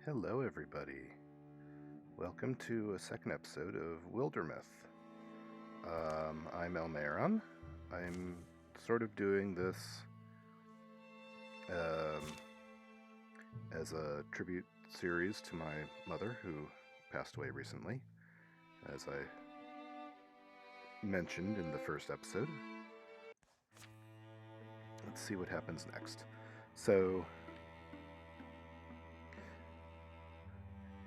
Hello, everybody. Welcome to a second episode of Wildermyth. I'm Elmaron. I'm sort of doing this as a tribute series to my mother, who passed away recently, as I mentioned in the first episode. Let's see what happens next. So,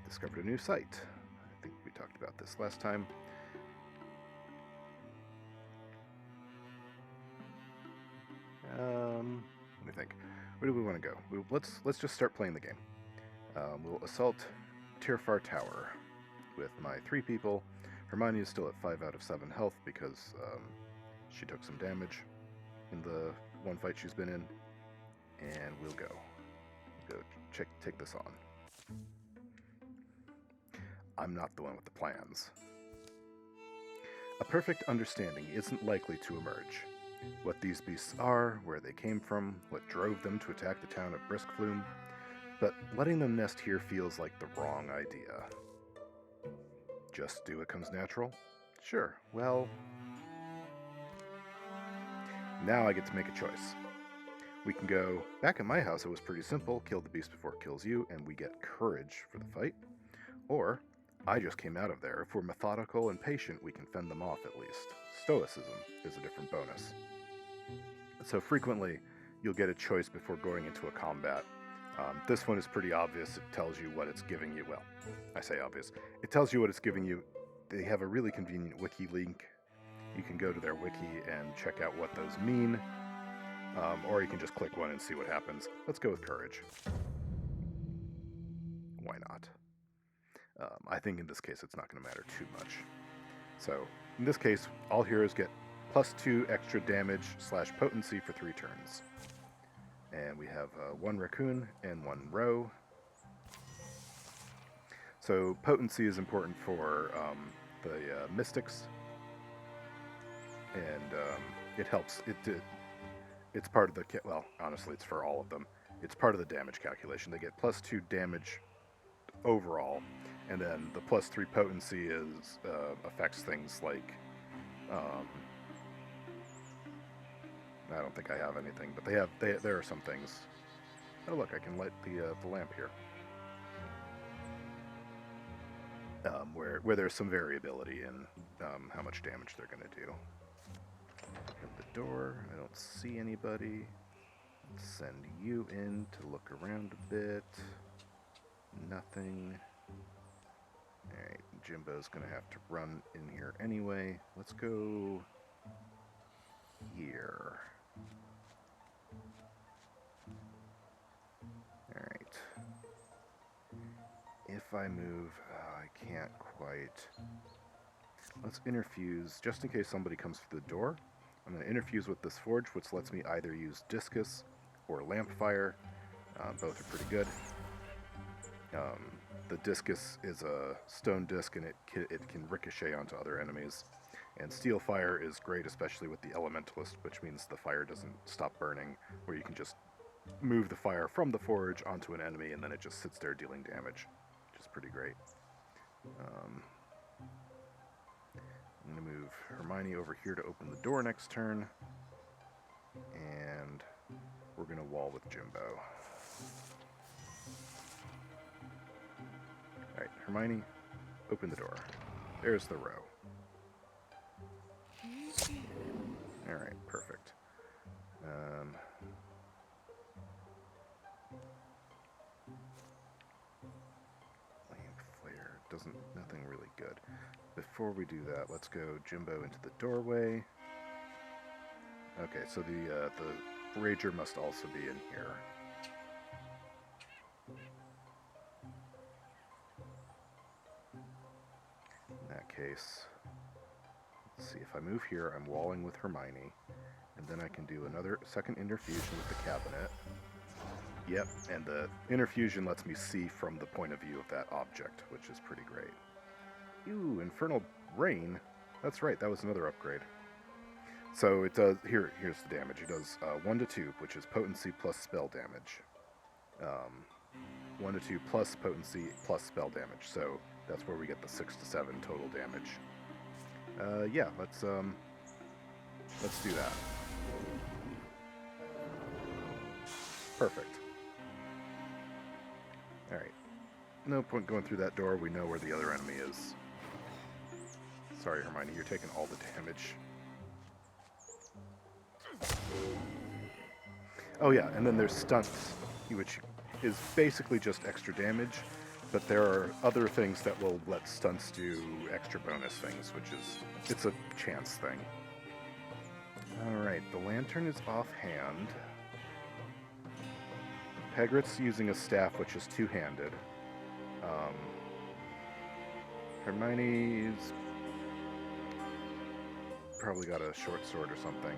discovered a new site. I think we talked about this last time. Let me think. Where do we want to go? Let's just start playing the game. We'll assault Tirfar Tower with my 3 people. Hermione is still at 5 out of 7 health because she took some damage in the one fight she's been in. And we'll go take this on. I'm not the one with the plans. A perfect understanding isn't likely to emerge. What these beasts are, where they came from, what drove them to attack the town of Briskflume, but letting them nest here feels like the wrong idea. Just do what comes natural? Sure, well... Now I get to make a choice. We can go, back at my house it was pretty simple, kill the beast before it kills you, and we get courage for the fight. Or, I just came out of there. If we're methodical and patient, we can fend them off at least. Stoicism is a different bonus. So frequently, you'll get a choice before going into a combat. This one is pretty obvious. It tells you what it's giving you. Well, I say obvious. It tells you what it's giving you. They have a really convenient wiki link. You can go to their wiki and check out what those mean. Or you can just click one and see what happens. Let's go with courage. Why not? I think in this case it's not going to matter too much. So, in this case, all heroes get +2 extra damage / potency for 3 turns. And we have 1 raccoon and 1 roe. So potency is important for the mystics. And it helps. It's part of the... Well, honestly, it's for all of them. It's part of the damage calculation. They get +2 damage overall. And then the +3 potency affects things like... I don't think I have anything, but there are some things. Oh look, I can light the lamp here. Where there's some variability in how much damage they're going to do. At the door, I don't see anybody. Let's send you in to look around a bit. Nothing. Alright, Jimbo's going to have to run in here anyway. Let's go here. Alright. If I move, I can't quite. Let's interfuse, just in case somebody comes through the door. I'm going to interfuse with this forge, which lets me either use discus or lampfire. Both are pretty good. The discus is a stone disc, and it can ricochet onto other enemies. And steel fire is great, especially with the elementalist, which means the fire doesn't stop burning, where you can just move the fire from the forge onto an enemy, and then it just sits there dealing damage, which is pretty great. I'm going to move Hermione over here to open the door next turn, and we're going to wall with Jimbo. Alright, Hermione, open the door. There's the row. Alright, perfect. Lamp flare nothing really good. Before we do that, let's go Jimbo into the doorway. Okay, so the Rager must also be in here. In that case, let's see, if I move here, I'm walling with Hermione, and then I can do another second interfusion with the cabinet. Yep, and the interfusion lets me see from the point of view of that object, which is pretty great. Ooh, Infernal Rain. That's right, that was another upgrade. So it does, here's the damage. It does 1 to 2, which is potency plus spell damage. 1 to 2 plus potency plus spell damage. So that's where we get the 6 to 7 total damage. Yeah, let's do that. Perfect. Alright. No point going through that door. We know where the other enemy is. Sorry, Hermione, you're taking all the damage. Oh yeah, and then there's stunts, which is basically just extra damage, but there are other things that will let stunts do extra bonus things, which is, it's a chance thing. Alright, the lantern is offhand. Hagrid's using a staff, which is two-handed. Hermione's probably got a short sword or something.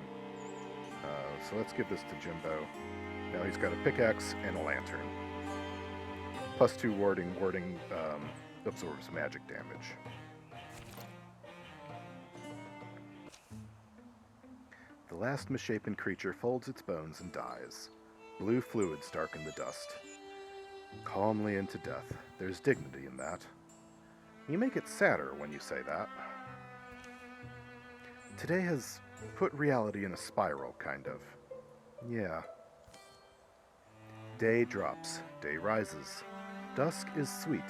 So let's give this to Jimbo. Now he's got a pickaxe and a lantern. Plus 2 warding. Warding absorbs magic damage. The last misshapen creature folds its bones and dies. Blue fluids darken the dust. Calmly into death. There's dignity in that. You make it sadder when you say that. Today has put reality in a spiral, kind of. Yeah. Day drops. Day rises. Dusk is sweet.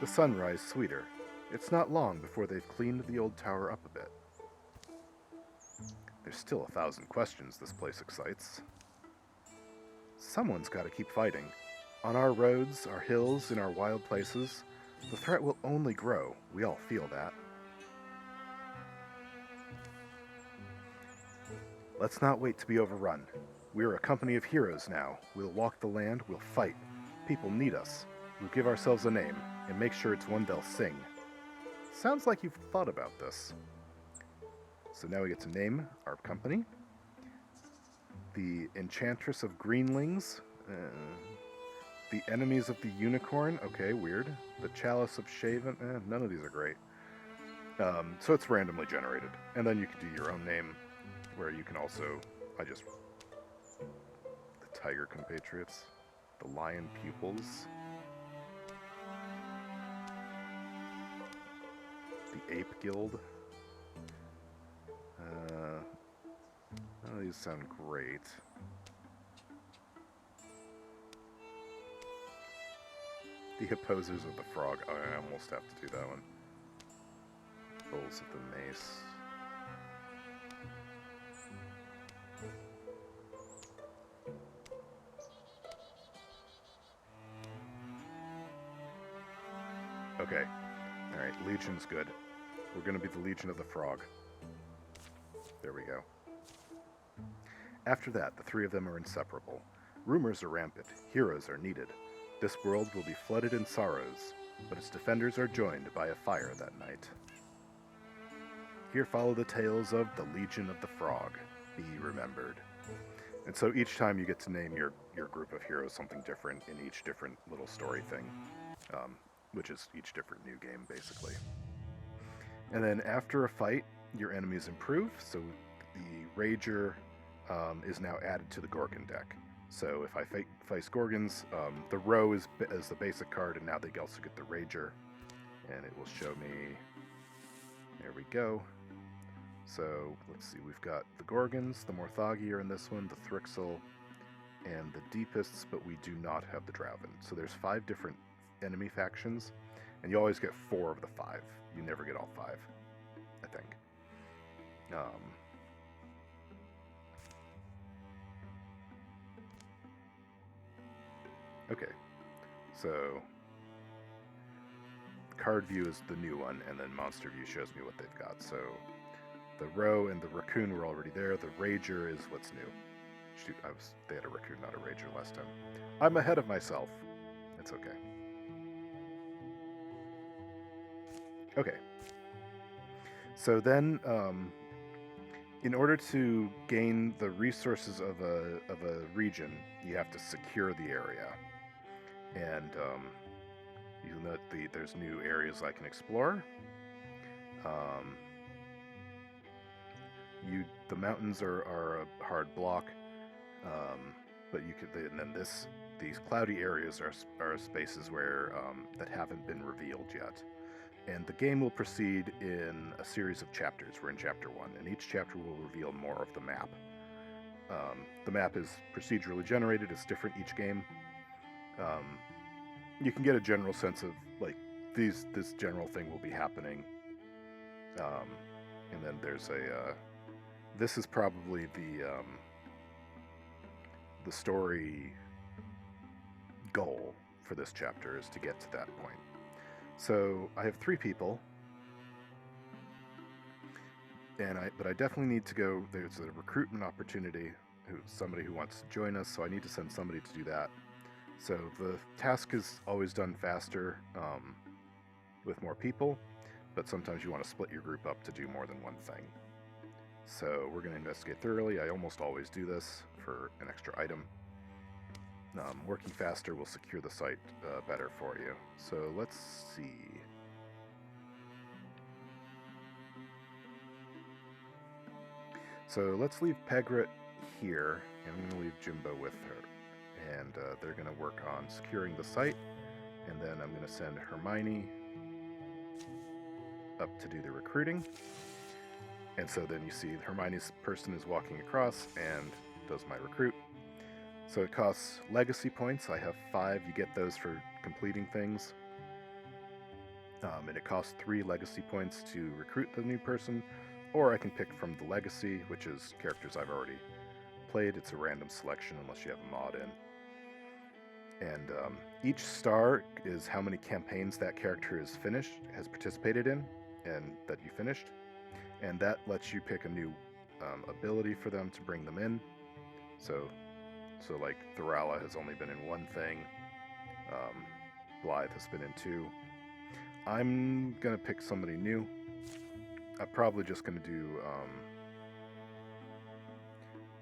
The sunrise sweeter. It's not long before they've cleaned the old tower up a bit. There's still 1,000 questions this place excites. Someone's got to keep fighting. On our roads, our hills, in our wild places, the threat will only grow. We all feel that. Let's not wait to be overrun. We're a company of heroes now. We'll walk the land, we'll fight. People need us. We'll give ourselves a name, and make sure it's one they'll sing. Sounds like you've thought about this. So now we get to name our company. The Enchantress of Greenlings. The Enemies of the Unicorn. Okay, weird. The Chalice of Shaven. None of these are great. So it's randomly generated. And then you can do your own name, where you can also... The Tiger Compatriots. The Lion Pupils. The Ape Guild. Oh, these sound great. The Opposers of the Frog. Oh, I almost have to do that one. Bulls of the Mace. Okay. Alright, Legion's good. We're gonna be the Legion of the Frog. There we go. After that, the three of them are inseparable. Rumors are rampant. Heroes are needed. This world will be flooded in sorrows, but its defenders are joined by a fire that night. Here follow the tales of the Legion of the Frog. Be remembered. And so each time you get to name your group of heroes something different in each different little story thing, which is each different new game, basically. And then after a fight, your enemies improve, so the Rager is now added to the Gorgon deck. So if I face Gorgons, the Row is the basic card, and now they also get the Rager. And it will show me... There we go. So, let's see, we've got the Gorgons, the Morthagi are in this one, the Thrixel, and the Deepists, but we do not have the Drowvin. So there's 5 different enemy factions, and you always get 4 of the 5. You never get all 5, I think. Okay, so card view is the new one, and then monster view shows me what they've got. So the Row and the Raccoon were already there. The Rager is what's new. Shoot, they had a Raccoon, not a Rager last time. I'm ahead of myself. It's okay. Okay. So then, in order to gain the resources of a region, you have to secure the area. And you'll note there's new areas I can explore. The mountains are a hard block. but you could, and then these cloudy areas are spaces where that haven't been revealed yet. And the game will proceed in a series of chapters. We're in chapter 1, and each chapter will reveal more of the map. The map is procedurally generated. It's different each game. You can get a general sense of like this general thing will be happening. And then there's this is probably the story goal for this chapter, is to get to that point. So I have 3 people, but I definitely need to go. There's a recruitment opportunity, somebody who wants to join us, so I need to send somebody to do that. So the task is always done faster with more people, but sometimes you want to split your group up to do more than one thing. So we're going to investigate thoroughly. I almost always do this for an extra item. Working faster will secure the site better for you. So let's see. So let's leave Pegrit here, and I'm going to leave Jimbo with her. And they're going to work on securing the site, and then I'm going to send Hermione up to do the recruiting. And so then you see Hermione's person is walking across and does my recruit. So it costs legacy points. I have 5. You get those for completing things. And it costs 3 legacy points to recruit the new person. Or I can pick from the legacy, which is characters I've already played. It's a random selection unless you have a mod in. And each star is how many campaigns that character has participated in, and that you finished. And that lets you pick a new ability for them to bring them in. So like Thorala has only been in 1 thing. Blythe has been in 2. I'm going to pick somebody new. I'm probably just going to do...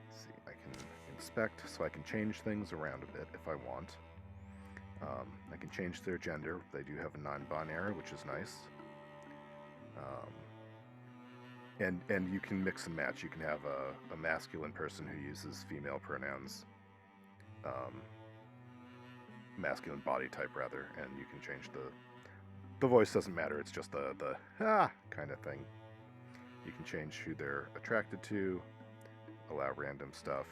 let's see, I can inspect, so I can change things around a bit if I want. I can change their gender. They do have a non-binary, which is nice. And you can mix and match. You can have a masculine person who uses female pronouns. Masculine body type, rather, and you can change the voice. Doesn't matter, it's just the kind of thing. You can change who they're attracted to, allow random stuff.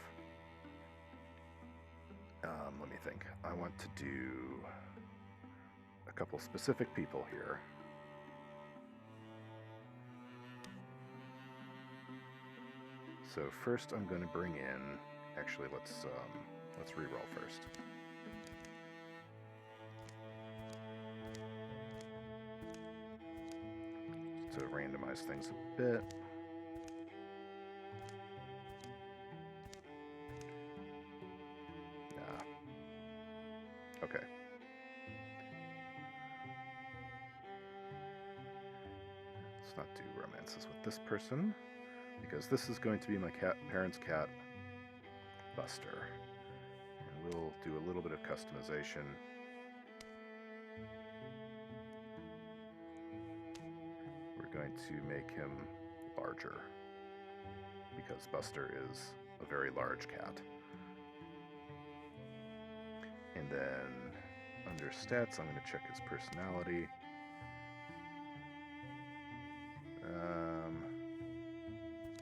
Let me think. I want to do a couple specific people here. So first I'm going to bring in, actually let's reroll first. To randomize things a bit. Okay. Let's not do romances with this person, because this is going to be my parents' cat, Buster. And we'll do a little bit of customization. We're going to make him larger, because Buster is a very large cat. And then under stats, I'm going to check his personality.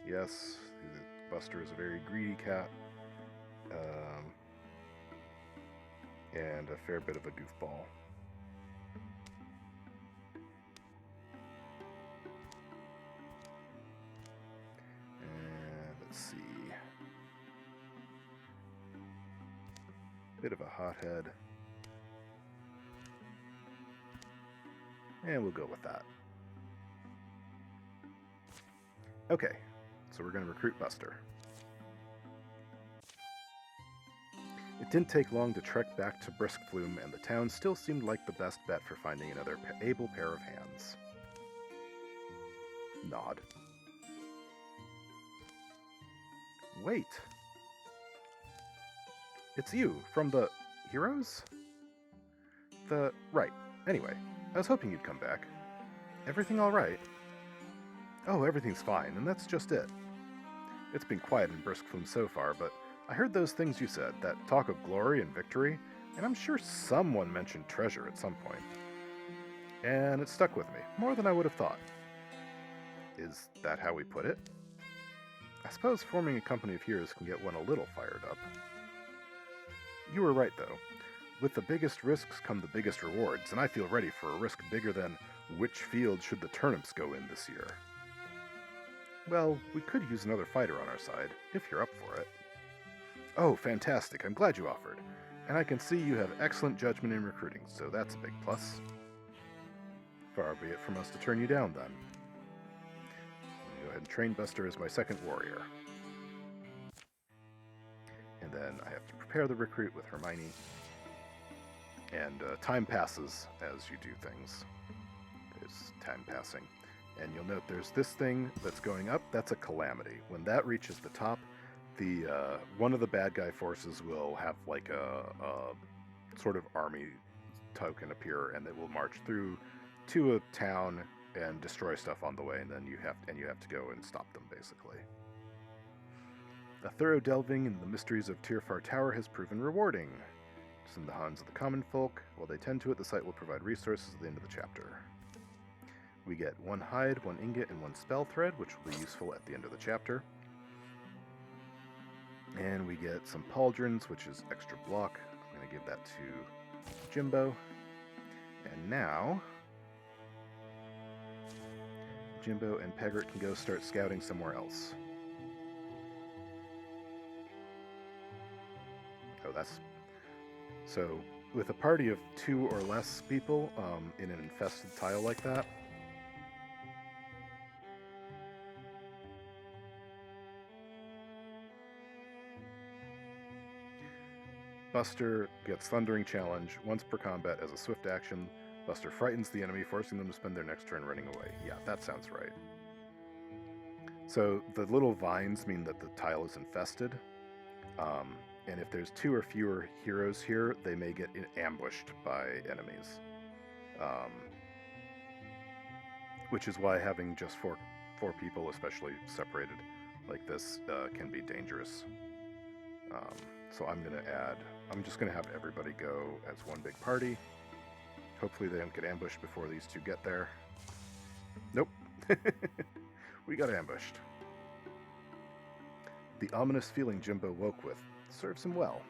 Yes, Buster is a very greedy cat. And a fair bit of a goofball. And let's see. Bit of a hothead. And we'll go with that. Okay, so we're going to recruit Buster. It didn't take long to trek back to Briskflume, and the town still seemed like the best bet for finding another able pair of hands. Nod. Wait. It's you, from the Heroes? Right. Anyway, I was hoping you'd come back. Everything all right? Oh, everything's fine, and that's just it. It's been quiet in Briskflume so far, but I heard those things you said, that talk of glory and victory, and I'm sure someone mentioned treasure at some point. And it stuck with me, more than I would have thought. Is that how we put it? I suppose forming a company of heroes can get one a little fired up. You were right, though. With the biggest risks come the biggest rewards, and I feel ready for a risk bigger than which field should the turnips go in this year. Well, we could use another fighter on our side, if you're up for it. Oh, fantastic, I'm glad you offered. And I can see you have excellent judgment in recruiting, so that's a big plus. Far be it from us to turn you down, then. Go ahead and train Buster as my second warrior. And then I have to prepare the recruit with Hermione. And time passes as you do things. There's time passing. And you'll note there's this thing that's going up. That's a calamity. When that reaches the top, the one of the bad guy forces will have like a sort of army token appear, and it will march through to a town and destroy stuff on the way, and then you have to go and stop them, basically. A thorough delving into the mysteries of Tyrfar Tower has proven rewarding. It's in the hands of the common folk. While they tend to it, the site will provide resources at the end of the chapter. We get 1 hide, 1 ingot, and 1 spell thread, which will be useful at the end of the chapter. And we get some pauldrons, which is extra block. I'm going to give that to Jimbo. And now Jimbo and Peggert can go start scouting somewhere else. Oh, that's... So, with a party of 2 or less people in an infested tile like that, Buster gets Thundering Challenge once per combat as a swift action. Buster frightens the enemy, forcing them to spend their next turn running away. Yeah, that sounds right. So the little vines mean that the tile is infested. And if there's 2 or fewer heroes here, they may get ambushed by enemies. Which is why having just four people, especially separated like this, can be dangerous. So I'm just going to have everybody go as one big party. Hopefully they don't get ambushed before these 2 get there. Nope. We got ambushed. The ominous feeling Jimbo woke with serves him well.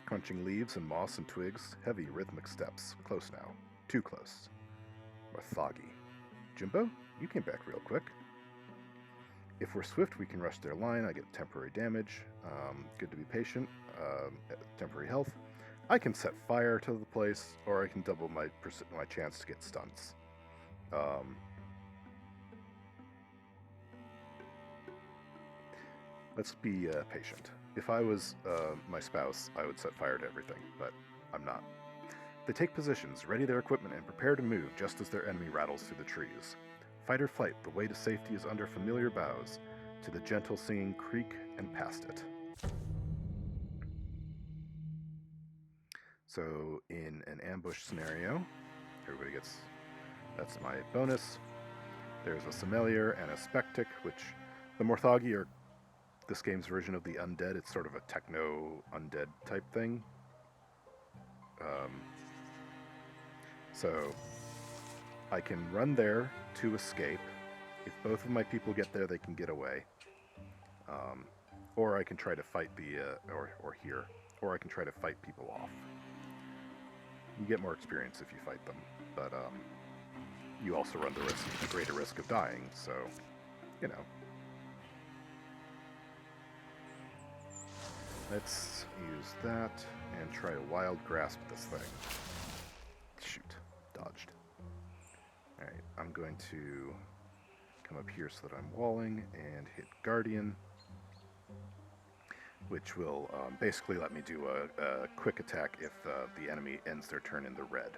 Crunching leaves and moss and twigs, heavy rhythmic steps. Close now. Too close. Orthoggy. Jimbo, you came back real quick. If we're swift, we can rush their line. I get temporary damage. Good to be patient. Temporary health. I can set fire to the place, or I can double my chance to get stunts. Let's be patient. If I was my spouse, I would set fire to everything, but I'm not. They take positions, ready their equipment, and prepare to move just as their enemy rattles through the trees. Fight or flight, the way to safety is under familiar boughs, to the gentle singing creek and past it. So, in an ambush scenario, everybody gets... That's my bonus. There's a Sommelier and a Spectic, which the Morthagi are this game's version of the undead. It's sort of a techno-undead type thing. So I can run there to escape. If both of my people get there, they can get away. Or I can try to fight or here. Or I can try to fight people off. You get more experience if you fight them, but you also run the greater risk of dying, so, you know. Let's use that and try to wild grasp this thing. Shoot. Dodged. Alright, I'm going to come up here so that I'm walling and hit Guardian, which will basically let me do a quick attack if the enemy ends their turn in the red.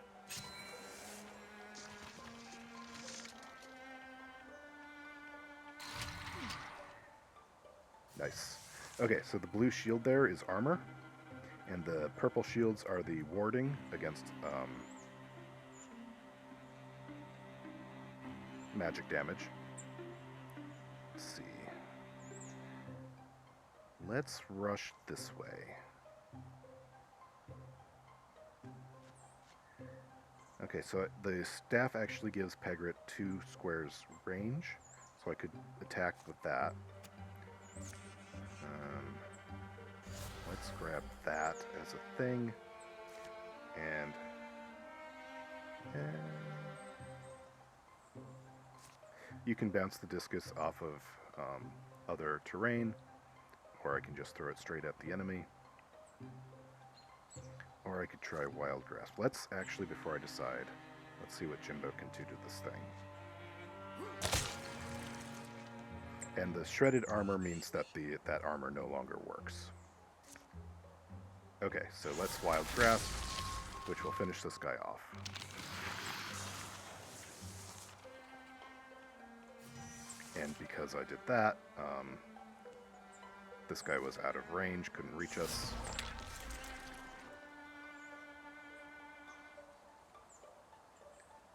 Nice. Okay, so the blue shield there is armor, and the purple shields are the warding against magic damage. Let's see. Let's rush this way. Okay, so the staff actually gives Pegrit 2 squares range, so I could attack with that. Let's grab that as a thing, and you can bounce the discus off of other terrain, or I can just throw it straight at the enemy. Or I could try Wild Grasp. Let's actually, before I decide, let's see what Jimbo can do to this thing. And the shredded armor means that that armor no longer works. Okay, so let's Wild Grasp, which will finish this guy off. And because I did that, this guy was out of range, couldn't reach us.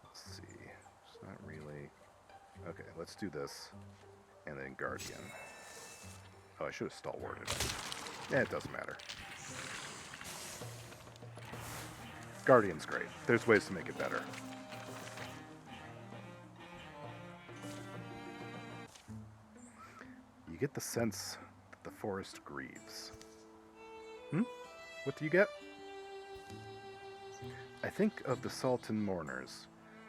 Let's see, it's not really... Okay, let's do this, and then Guardian. Oh, I should have stalwarted. Yeah, it doesn't matter. Guardian's great. There's ways to make it better. You get the sense that the forest grieves. What do you get? I think of the Salton mourners.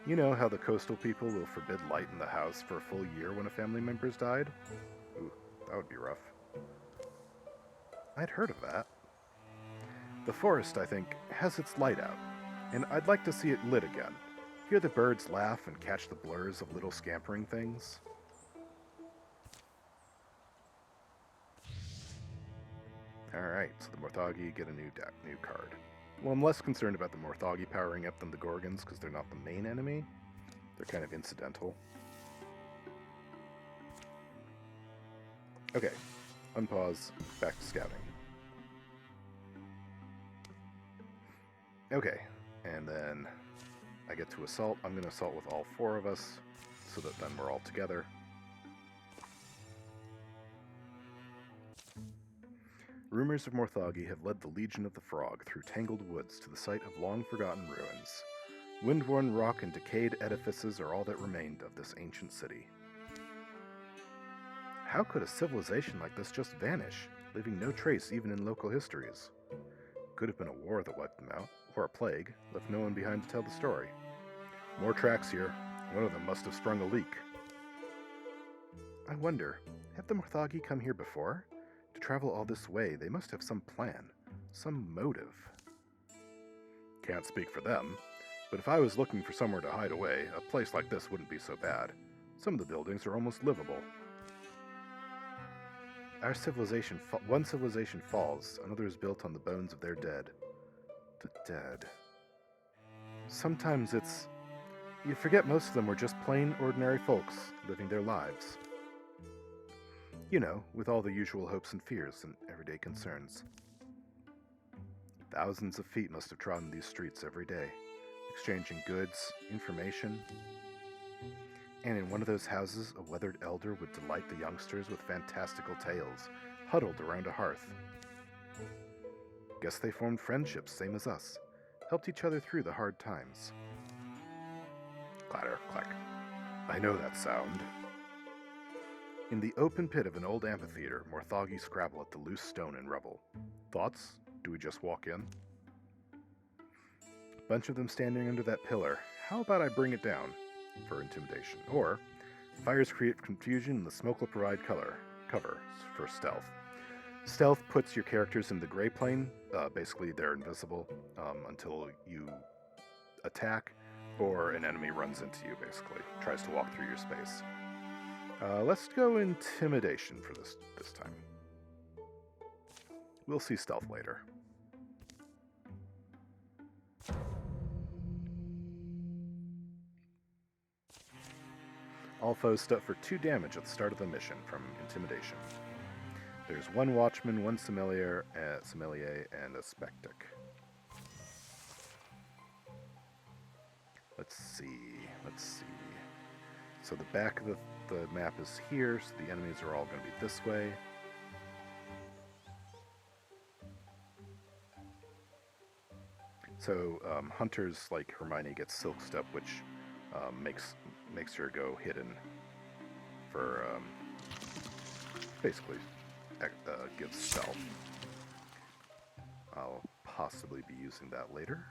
You know how the coastal people will forbid light in the house for a full year when a family member's died? Ooh, that would be rough. I'd heard of that. The forest, I think, has its light out, and I'd like to see it lit again. Hear the birds laugh and catch the blurs of little scampering things. Alright, so the Morthagi get a new card. Well, I'm less concerned about the Morthagi powering up than the Gorgons, because they're not the main enemy. They're kind of incidental. Okay, unpause, back to scouting. Okay, and then I get to assault. I'm going to assault with all 4 of us, so that then we're all together. Rumors of Morthagi have led the Legion of the Frog through tangled woods to the site of long-forgotten ruins. Wind-worn rock and decayed edifices are all that remained of this ancient city. How could a civilization like this just vanish, leaving no trace even in local histories? Could have been a war that wiped them out, or a plague, left no one behind to tell the story. More tracks here. One of them must have sprung a leak. I wonder, have the Morthagi come here before? To travel all this way, they must have some plan, some motive. Can't speak for them, but if I was looking for somewhere to hide away, a place like this wouldn't be so bad. Some of the buildings are almost livable. Our civilization, one civilization falls, another is built on the bones of their dead. The dead. Sometimes it's... You forget most of them were just plain, ordinary folks, living their lives. You know, with all the usual hopes and fears and everyday concerns. Thousands of feet must have trodden these streets every day, exchanging goods, information. And in one of those houses, a weathered elder would delight the youngsters with fantastical tales, huddled around a hearth. Guess they formed friendships, same as us, helped each other through the hard times. Clatter, clack. I know that sound. In the open pit of an old amphitheater, Morthagi scrabble at the loose stone and rubble. Thoughts? Do we just walk in? Bunch of them standing under that pillar. How about I bring it down? For intimidation. Or, fires create confusion and the smoke will provide cover for stealth. Stealth puts your characters in the gray plane. Basically, they're invisible until you attack, or an enemy runs into you, basically. Tries to walk through your space. Let's go intimidation for this time. We'll see stealth later. All foes step for 2 damage at the start of the mission from intimidation. There's 1 watchman, 1 sommelier, and a spectic. Let's see. So the back of the map is here, so the enemies are all going to be this way. So hunters like Hermione get Silk Step, which makes her go hidden for basically gives stealth. I'll possibly be using that later.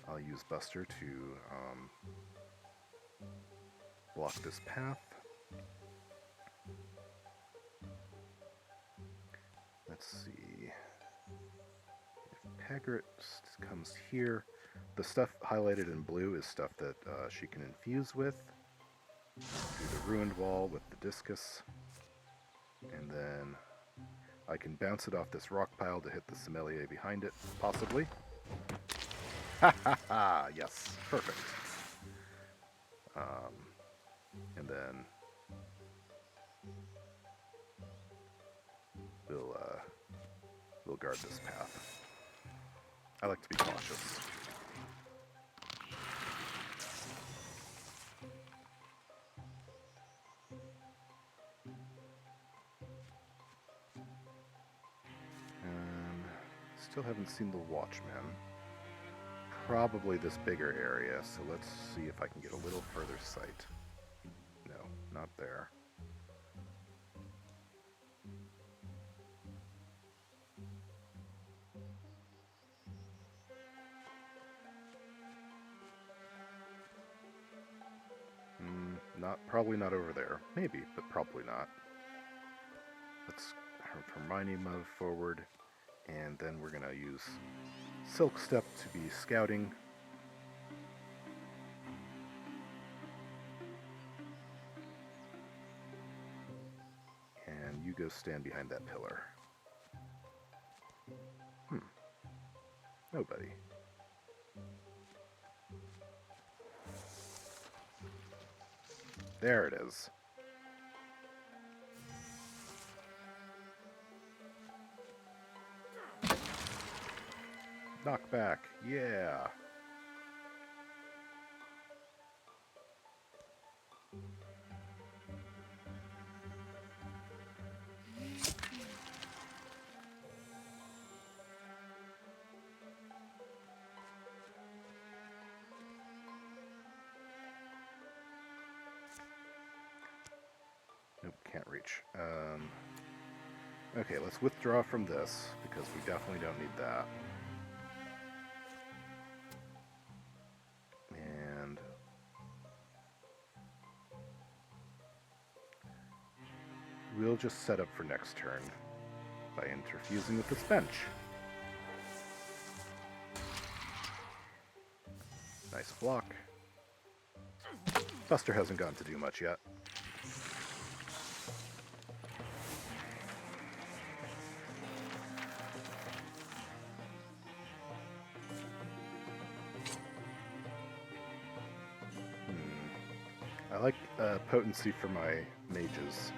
I'll use Buster to block this path. Let's see. If Pegrit comes here, the stuff highlighted in blue is stuff that she can infuse with. Do the Ruined Wall with the Discus. And then I can bounce it off this rock pile to hit the sommelier behind it, possibly. Ha ha ha! Yes, perfect. And then we'll guard this path. I like to be cautious. Still haven't seen the Watchman. Probably this bigger area, so let's see if I can get a little further sight. No, not there. Probably not over there. Maybe, but probably not. Let's have Hermione move forward, and then we're gonna use Silk Step to be scouting. And you go stand behind that pillar. Nobody. There it is. Knock back. Yeah. Nope, can't reach. Okay, let's withdraw from this, because we definitely don't need that. And we'll just set up for next turn by interfusing with this bench. Nice block. Buster hasn't gotten to do much yet. I like potency for my mages.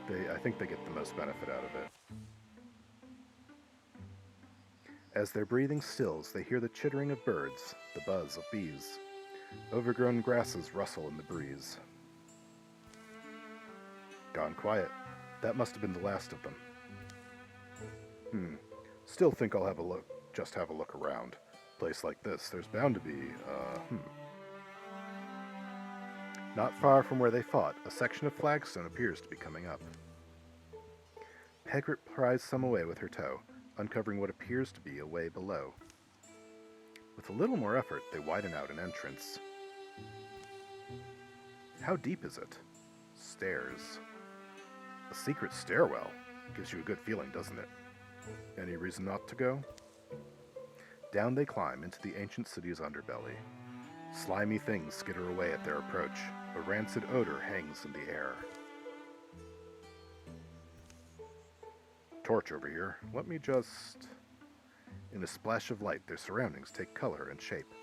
I think they get the most benefit out of it. As their breathing stills, they hear the chittering of birds, the buzz of bees. Overgrown grasses rustle in the breeze. Gone quiet. That must have been the last of them. Still think I'll have a look. Just have a look around. Place like this, there's bound to be, Not far from where they fought, a section of flagstone appears to be coming up. Pegrit pries some away with her toe, uncovering what appears to be a way below. With a little more effort, they widen out an entrance. How deep is it? Stairs. A secret stairwell. Gives you a good feeling, doesn't it? Any reason not to go? Down they climb into the ancient city's underbelly. Slimy things skitter away at their approach. A rancid odor hangs in the air. Torch over here. Let me just... In a splash of light, their surroundings take color and shape.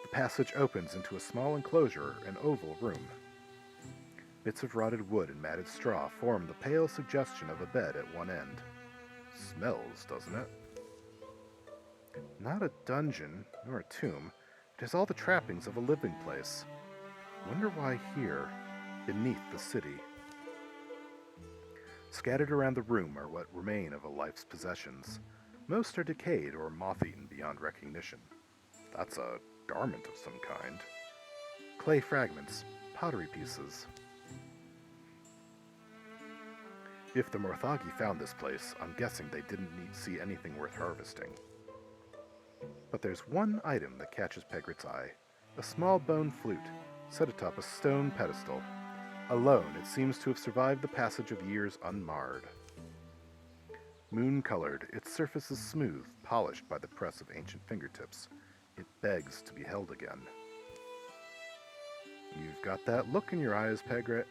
The passage opens into a small enclosure, an oval room. Bits of rotted wood and matted straw form the pale suggestion of a bed at one end. Smells, doesn't it? Not a dungeon, nor a tomb. It has all the trappings of a living place. Wonder why here, beneath the city. Scattered around the room are what remain of a life's possessions. Most are decayed or moth-eaten beyond recognition. That's a garment of some kind. Clay fragments, pottery pieces. If the Morthagi found this place, I'm guessing they didn't see anything worth harvesting. But there's one item that catches Pegrit's eye. A small bone flute, set atop a stone pedestal. Alone, it seems to have survived the passage of years unmarred. Moon-colored, its surface is smooth, polished by the press of ancient fingertips. It begs to be held again. You've got that look in your eyes, Pegrit.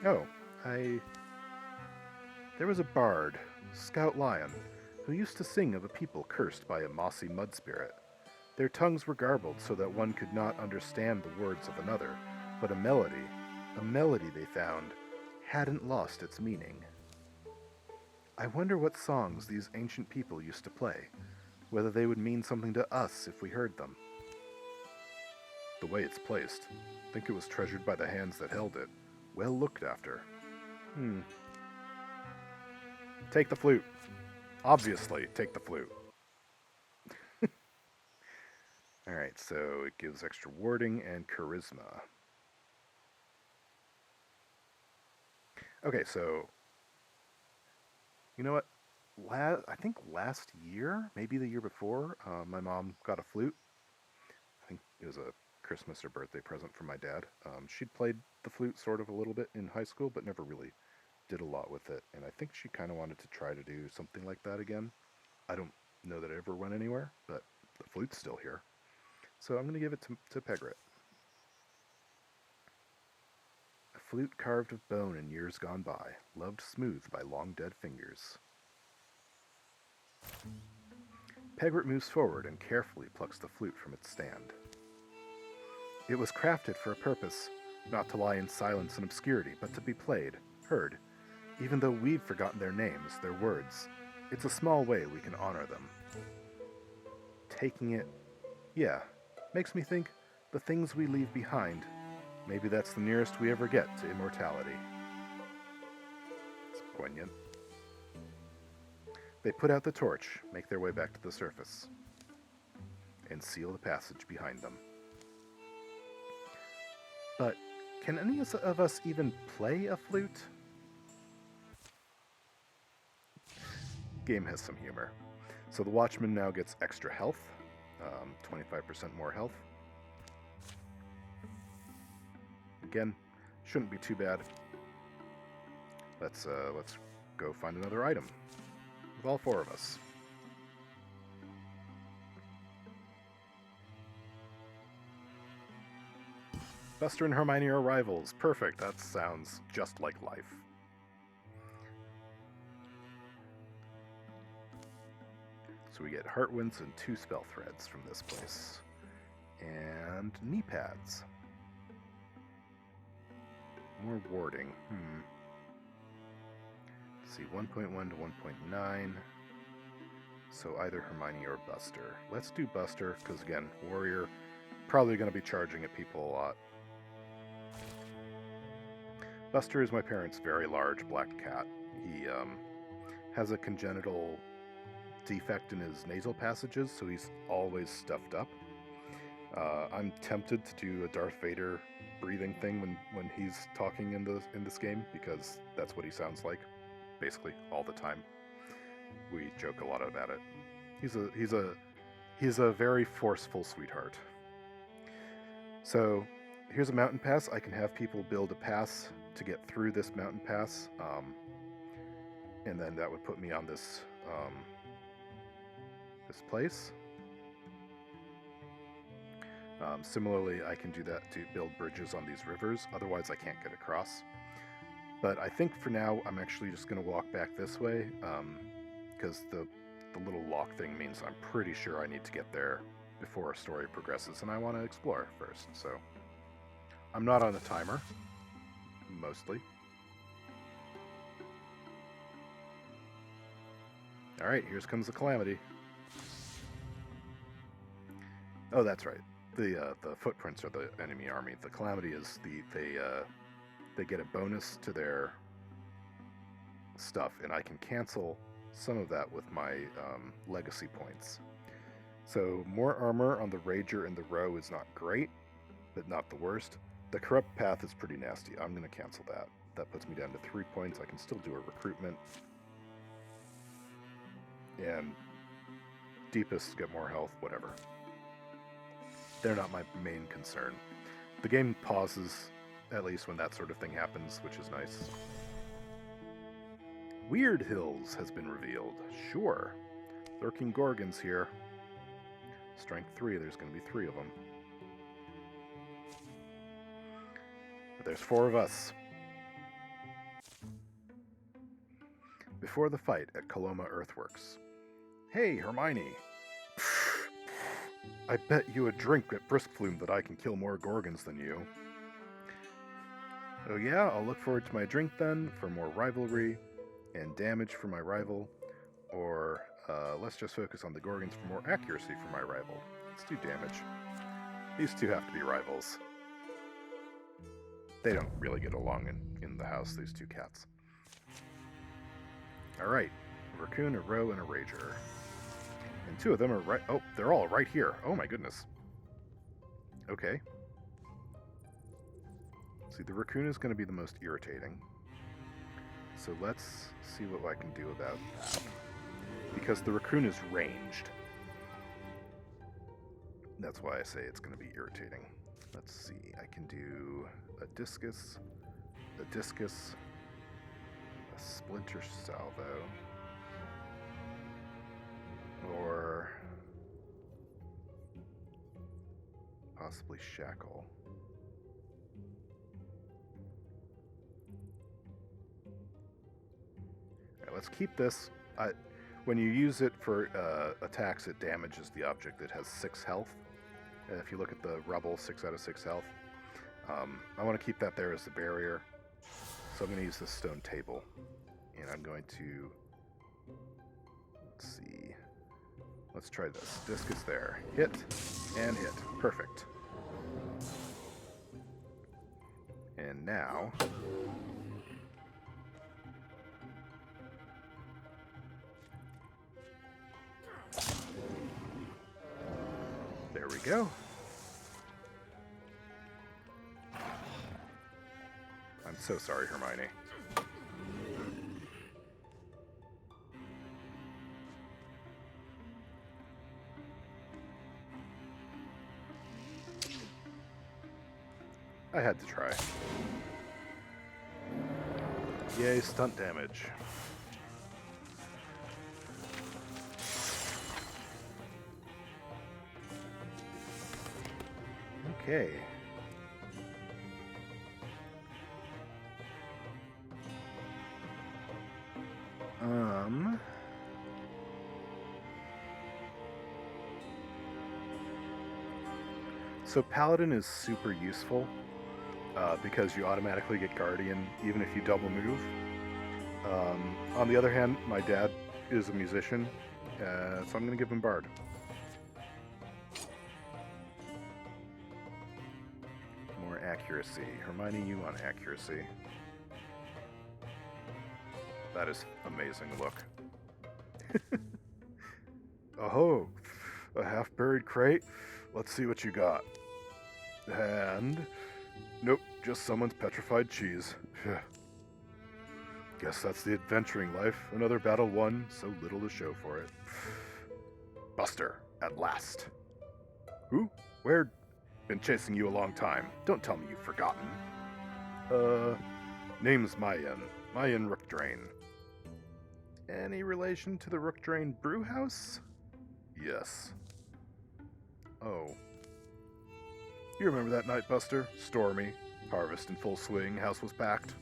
Oh, There was a bard, Scout Lion, who used to sing of a people cursed by a mossy mud spirit. Their tongues were garbled so that one could not understand the words of another, but a melody they found, hadn't lost its meaning. I wonder what songs these ancient people used to play, whether they would mean something to us if we heard them. The way it's placed, I think it was treasured by the hands that held it, well looked after. Take the flute. Obviously, take the flute. Alright, so it gives extra warding and charisma. Okay, so you know what? I think last year, maybe the year before, my mom got a flute. I think it was a Christmas or birthday present from my dad. She'd played the flute sort of a little bit in high school, but never really did a lot with it. And I think she kind of wanted to try to do something like that again. I don't know that it ever went anywhere, but the flute's still here. So I'm going to give it to Pegrit. A flute carved of bone in years gone by, loved smooth by long-dead fingers. Pegrit moves forward and carefully plucks the flute from its stand. It was crafted for a purpose, not to lie in silence and obscurity, but to be played, heard. Even though we've forgotten their names, their words, it's a small way we can honor them. Taking it, makes me think the things we leave behind, maybe that's the nearest we ever get to immortality. It's poignant. They put out the torch, make their way back to the surface, and seal the passage behind them. But can any of us even play a flute? Game has some humor. So the Watchman now gets extra health, 25% more health. Again, shouldn't be too bad. Let's go find another item with all four of us. Buster and Hermione are rivals. Perfect. That sounds just like life. So we get heart winds and 2 spell threads from this place. And knee pads. More warding. Let's see, 1.1 to 1.9. So either Hermione or Buster. Let's do Buster, because again, warrior, probably going to be charging at people a lot. Buster is my parents' very large black cat. He has a congenital defect in his nasal passages, so he's always stuffed up. I'm tempted to do a Darth Vader breathing thing when he's talking in this game, because that's what he sounds like, basically all the time. We joke a lot about it. He's a very forceful sweetheart. So here's a mountain pass. I can have people build a pass to get through this mountain pass, and then that would put me on this this place. Similarly, I can do that to build bridges on these rivers, otherwise I can't get across. But I think for now I'm actually just going to walk back this way, because the little lock thing means I'm pretty sure I need to get there before our story progresses, and I want to explore first, so I'm not on a timer, mostly. Alright, here comes the Calamity. Oh, that's right. The footprints are the enemy army. The Calamity is they get a bonus to their stuff, and I can cancel some of that with my legacy points. So more armor on the Rager and the Row is not great, but not the worst. The Corrupt Path is pretty nasty. I'm going to cancel that. That puts me down to 3 points. I can still do a recruitment. And Deepists get more health, whatever. They're not my main concern. The game pauses, at least when that sort of thing happens, which is nice. Weird Hills has been revealed. Sure. Lurking Gorgons here. Strength 3, there's going to be 3 of them. But there's 4 of us. Before the fight at Coloma Earthworks. Hey, Hermione! I bet you a drink at Briskflume that I can kill more Gorgons than you. Oh yeah, I'll look forward to my drink then, for more rivalry and damage for my rival. Or, let's just focus on the Gorgons for more accuracy for my rival. Let's do damage. These two have to be rivals. They don't really get along in the house, these two cats. Alright, a raccoon, a row, and a rager. And 2 of them are right... Oh, they're all right here. Oh my goodness. Okay. See, the raccoon is going to be the most irritating. So let's see what I can do about that. Because the raccoon is ranged. That's why I say it's going to be irritating. Let's see. I can do a discus, a splinter salvo, or possibly shackle. Alright, let's keep this. When you use it for attacks, it damages the object that has 6 health. If you look at the rubble, 6 out of 6 health. I want to keep that there as the barrier. So I'm going to use this stone table. And I'm going to... Let's see. Let's try this. Discus there. Hit and hit. Perfect. And now... There we go. I'm so sorry, Hermione. I had to try. Yay, stunt damage. Okay. So Paladin is super useful because you automatically get Guardian even if you double move. On the other hand, my dad is a musician, so I'm going to give him Bard. More accuracy. Hermione, you want accuracy. That is amazing look. Oh, a half-buried crate? Let's see what you got. And... Nope, just someone's petrified cheese. Guess that's the adventuring life. Another battle won, so little to show for it. Buster, at last. Who? Where? Been chasing you a long time. Don't tell me you've forgotten. Name's Mayan. Mayan Rookdrain. Any relation to the Rookdrain Brewhouse? Yes. Oh. You remember that night, Buster? Stormy. Harvest in full swing. House was packed.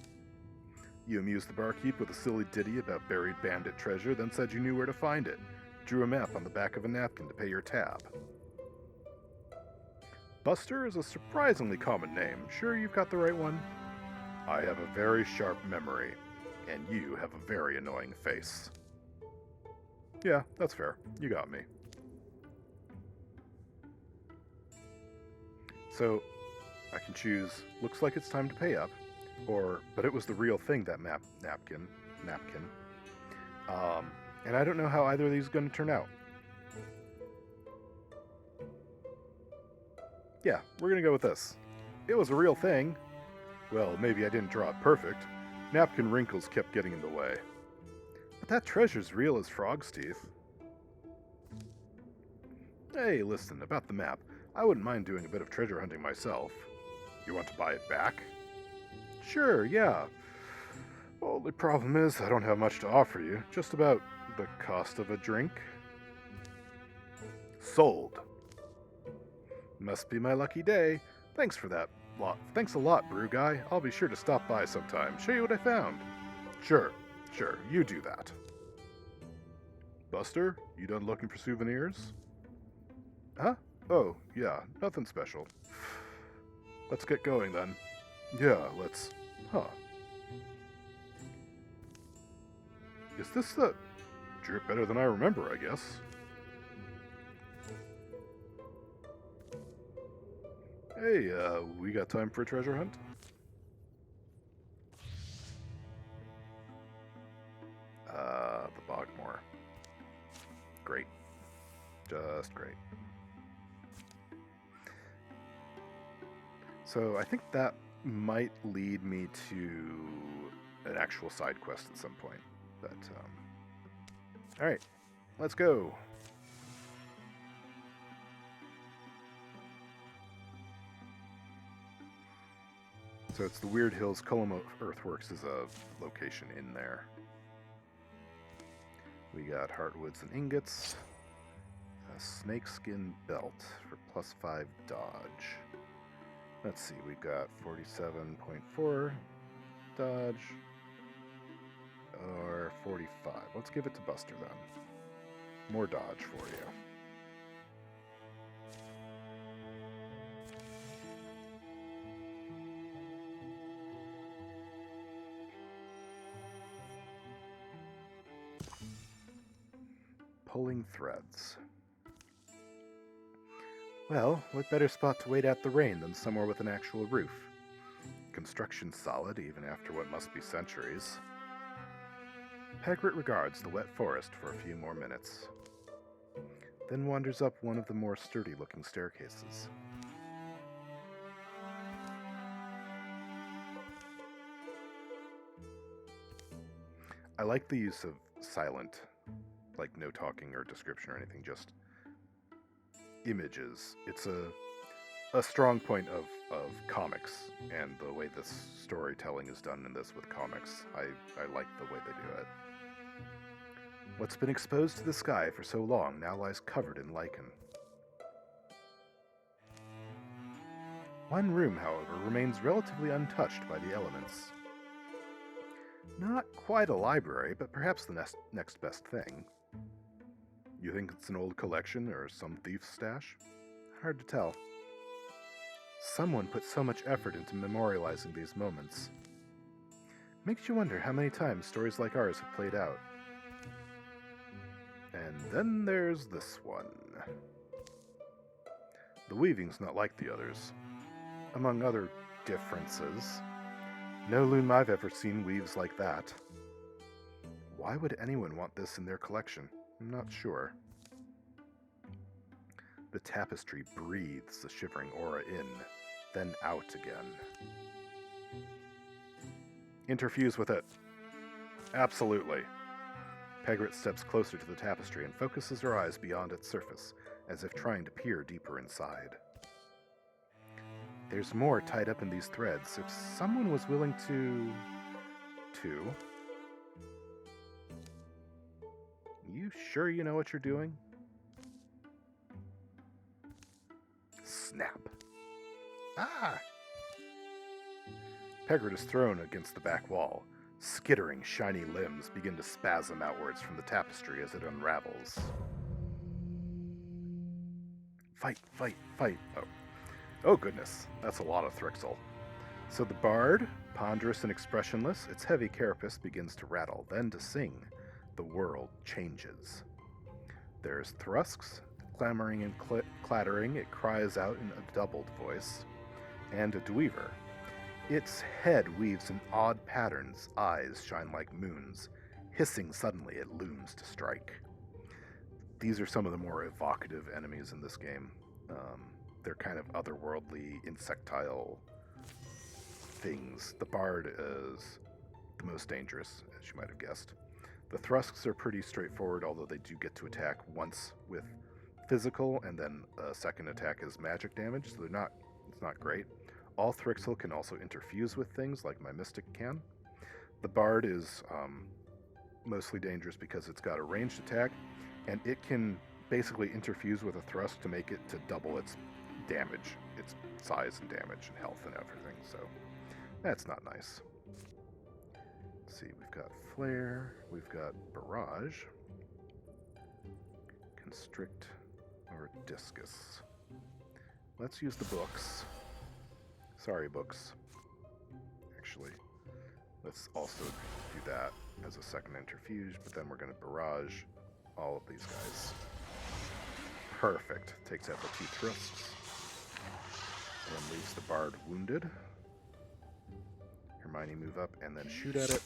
You amused the barkeep with a silly ditty about buried bandit treasure, then said you knew where to find it. Drew a map on the back of a napkin to pay your tab. Buster is a surprisingly common name. Sure you've got the right one? I have a very sharp memory, and you have a very annoying face. Yeah, that's fair. You got me. So, I can choose, looks like it's time to pay up, or, but it was the real thing, that napkin. And I don't know how either of these are going to turn out. Yeah, we're going to go with this. It was a real thing. Well, maybe I didn't draw it perfect. Napkin wrinkles kept getting in the way. But that treasure's real as frog's teeth. Hey, listen, about the map. I wouldn't mind doing a bit of treasure hunting myself. You want to buy it back? Sure, yeah. Only problem is I don't have much to offer you. Just about the cost of a drink. Sold. Must be my lucky day. Thanks for that. Thanks a lot, brew guy. I'll be sure to stop by sometime. Show you what I found. Sure. You do that. Buster, you done looking for souvenirs? Huh? Oh, yeah, nothing special. Let's get going then. Yeah, let's... Huh. Is this the... Drip better than I remember, I guess. Hey, we got time for a treasure hunt? The Bogmore. Great. Just great. So I think that might lead me to an actual side quest at some point. But, alright, let's go. So it's the Weird Hills Colum Earthworks is a location in there. We got heartwoods and ingots. A snakeskin belt for +5 dodge. Let's see, we've got 47.4 dodge. Or 45. Let's give it to Buster then. More dodge for you. Pulling threads. Well, what better spot to wait out the rain than somewhere with an actual roof? Construction solid, even after what must be centuries. Pegrit regards the wet forest for a few more minutes, then wanders up one of the more sturdy-looking staircases. I like the use of silent, like no talking or description or anything, just images. It's a strong point of comics, and the way this storytelling is done in this with comics, I like the way they do it. What's been exposed to the sky for so long now lies covered in lichen. One room, however, remains relatively untouched by the elements. Not quite a library, but perhaps the next best thing. You think it's an old collection or some thief's stash? Hard to tell. Someone put so much effort into memorializing these moments. Makes you wonder how many times stories like ours have played out. And then there's this one. The weaving's not like the others. Among other differences, no loom I've ever seen weaves like that. Why would anyone want this in their collection? I'm not sure. The tapestry breathes the shivering aura in, then out again. Interfuse with it. Absolutely. Pegrit steps closer to the tapestry and focuses her eyes beyond its surface, as if trying to peer deeper inside. There's more tied up in these threads. If someone was willing to... You sure you know what you're doing? Snap. Ah! Pegrit is thrown against the back wall. Skittering, shiny limbs begin to spasm outwards from the tapestry as it unravels. Fight, fight, fight. Oh goodness, that's a lot of Thrixel. So the bard, ponderous and expressionless, its heavy carapace begins to rattle, then to sing. The world changes. There's Thrusks, clamoring and clattering, it cries out in a doubled voice, and a Dweaver. Its head weaves in odd patterns, eyes shine like moons, Hissing suddenly, it looms to strike. These are some of the more evocative enemies in this game. They're kind of otherworldly, insectile things. The Bard is the most dangerous, as you might have guessed. The thrusts are pretty straightforward, although they do get to attack once with physical, and then a second attack is magic damage, so it's not great. All Thrixil can also interfuse with things, like my Mystic can. The Bard is mostly dangerous because it's got a ranged attack, and it can basically interfuse with a thrust to make it to double its damage, its size and damage and health and everything, so that's not nice. Let's see, we've got Flare, we've got Barrage, Constrict, or Discus. Let's use the books. Sorry, books. Actually, let's also do that as a second interfuge, but then we're going to Barrage all of these guys. Perfect. Takes out the 2 thrusts. And then leaves the Bard wounded. Hermione move up and then shoot at it.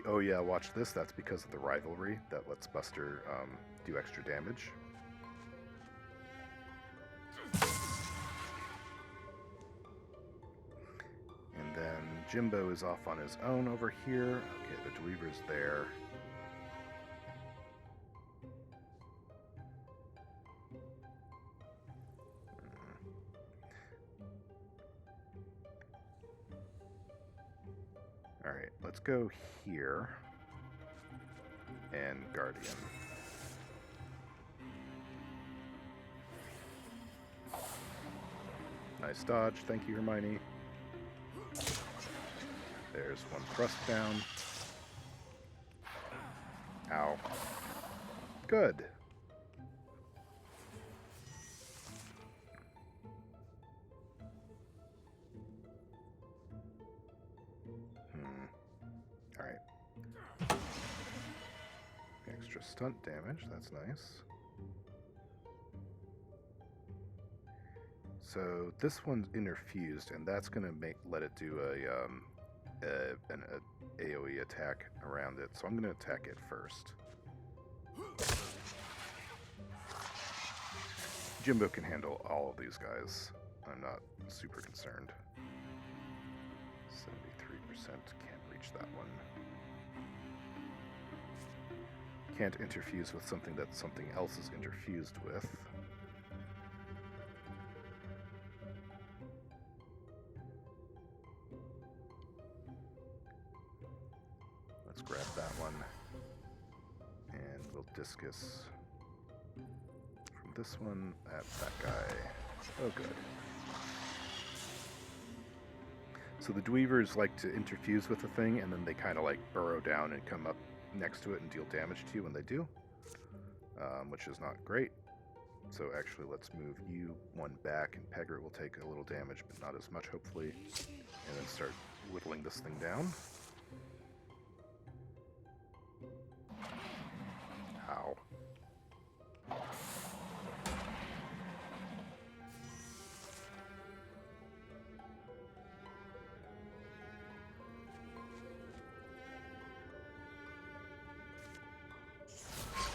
Oh yeah, watch this. That's because of the rivalry that lets Buster do extra damage. And then Jimbo is off on his own over here. Okay, the Dweever's there. Alright, let's go here. And Guardian. Nice dodge. Thank you, Hermione. There's one thrust down. Ow. Good. Alright. Extra stunt damage, that's nice. So this one's interfused, and that's going to let it do an AoE attack around it. So I'm going to attack it first. Jimbo can handle all of these guys. I'm not super concerned. 73% can't reach that one. Can't interfuse with something that something else is interfused with. Let's grab that one. And we'll discus from this one at that guy. Oh, good. So the Dweevers like to interfuse with the thing, and then they kind of like burrow down and come up next to it and deal damage to you when they do, which is not great. So actually, let's move you one back, and Peggert will take a little damage, but not as much, hopefully, and then start whittling this thing down. Ow.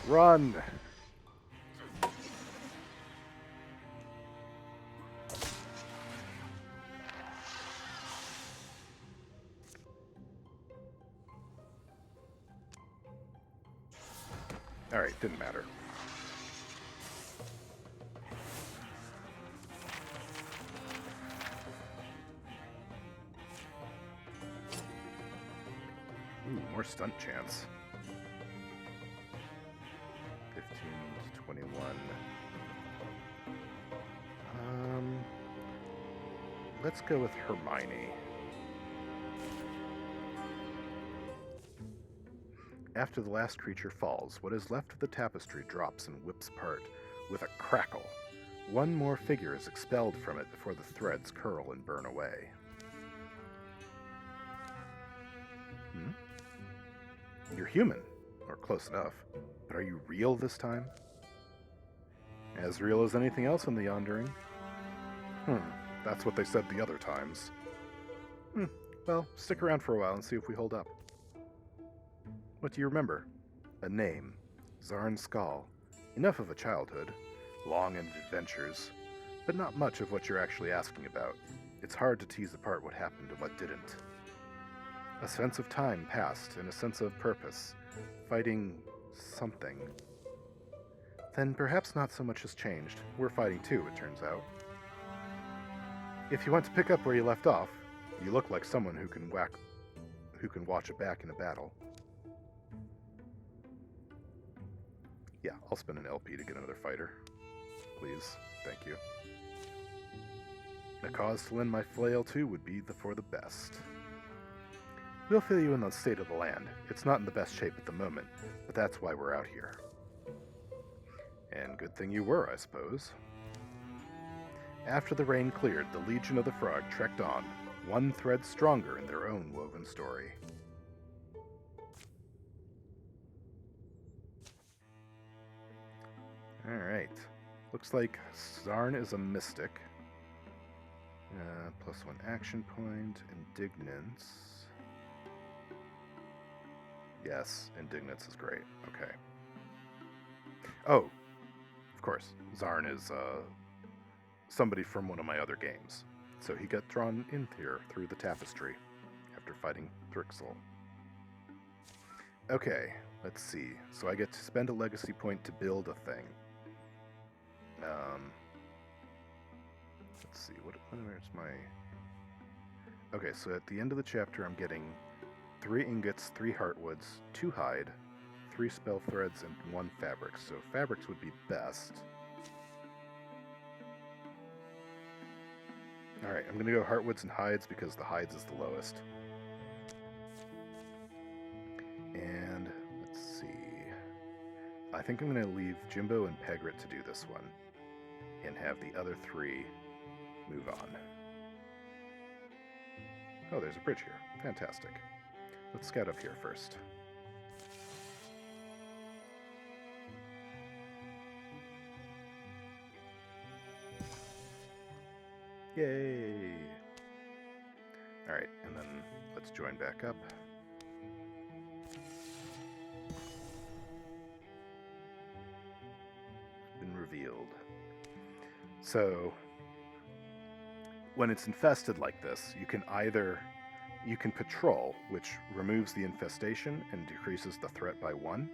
Run! Alright, didn't matter. Ooh, more stunt chance. 15 to 21. Let's go with Hermione. After the last creature falls, what is left of the tapestry drops and whips apart with a crackle. One more figure is expelled from it before the threads curl and burn away. You're human, or close enough, but are you real this time? As real as anything else in the Yondering? That's what they said the other times. Well, stick around for a while and see if we hold up. What do you remember? A name. Zarn Skal. Enough of a childhood. Long-ended adventures. But not much of what you're actually asking about. It's hard to tease apart what happened and what didn't. A sense of time passed and a sense of purpose. Fighting something. Then perhaps not so much has changed. We're fighting too, it turns out. If you want to pick up where you left off, you look like someone who can watch it back in a battle. Yeah, I'll spend an LP to get another fighter. Please. Thank you. A cause to lend my flail to would be for the best. We'll fill you in on the state of the land. It's not in the best shape at the moment, but that's why we're out here. And good thing you were, I suppose. After the rain cleared, the Legion of the Frog trekked on, one thread stronger in their own woven story. Alright. Looks like Zarn is a mystic. +1 action point. Indignance. Yes, Indignance is great. Okay. Oh, of course. Zarn is somebody from one of my other games. So he got drawn in here through the tapestry after fighting Thrixel. Okay, let's see. So I get to spend a legacy point to build a thing. Let's see, where's my... Okay, so at the end of the chapter I'm getting 3 ingots, 3 heartwoods, 2 hide, 3 spell threads, and 1 fabric. So fabrics would be best. Alright, I'm going to go heartwoods and hides because the hides is the lowest. And let's see. I think I'm going to leave Jimbo and Pegrit to do this one. And have the other 3 move on. Oh, there's a bridge here. Fantastic. Let's scout up here first. Yay! Alright, and then let's join back up. Been revealed. So, when it's infested like this, you can patrol, which removes the infestation and decreases the threat by 1,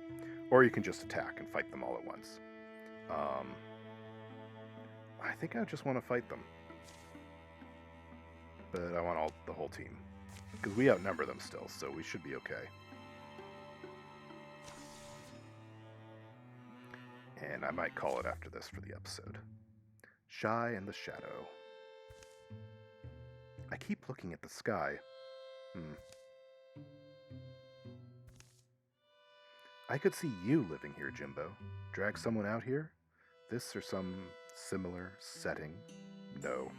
or you can just attack and fight them all at once. I think I just want to fight them. But I want the whole team. Because we outnumber them still, so we should be okay. And I might call it after this for the episode. Shy in the Shadow. I keep looking at the sky. I could see you living here, Jimbo. Drag someone out here? This or some similar setting? No.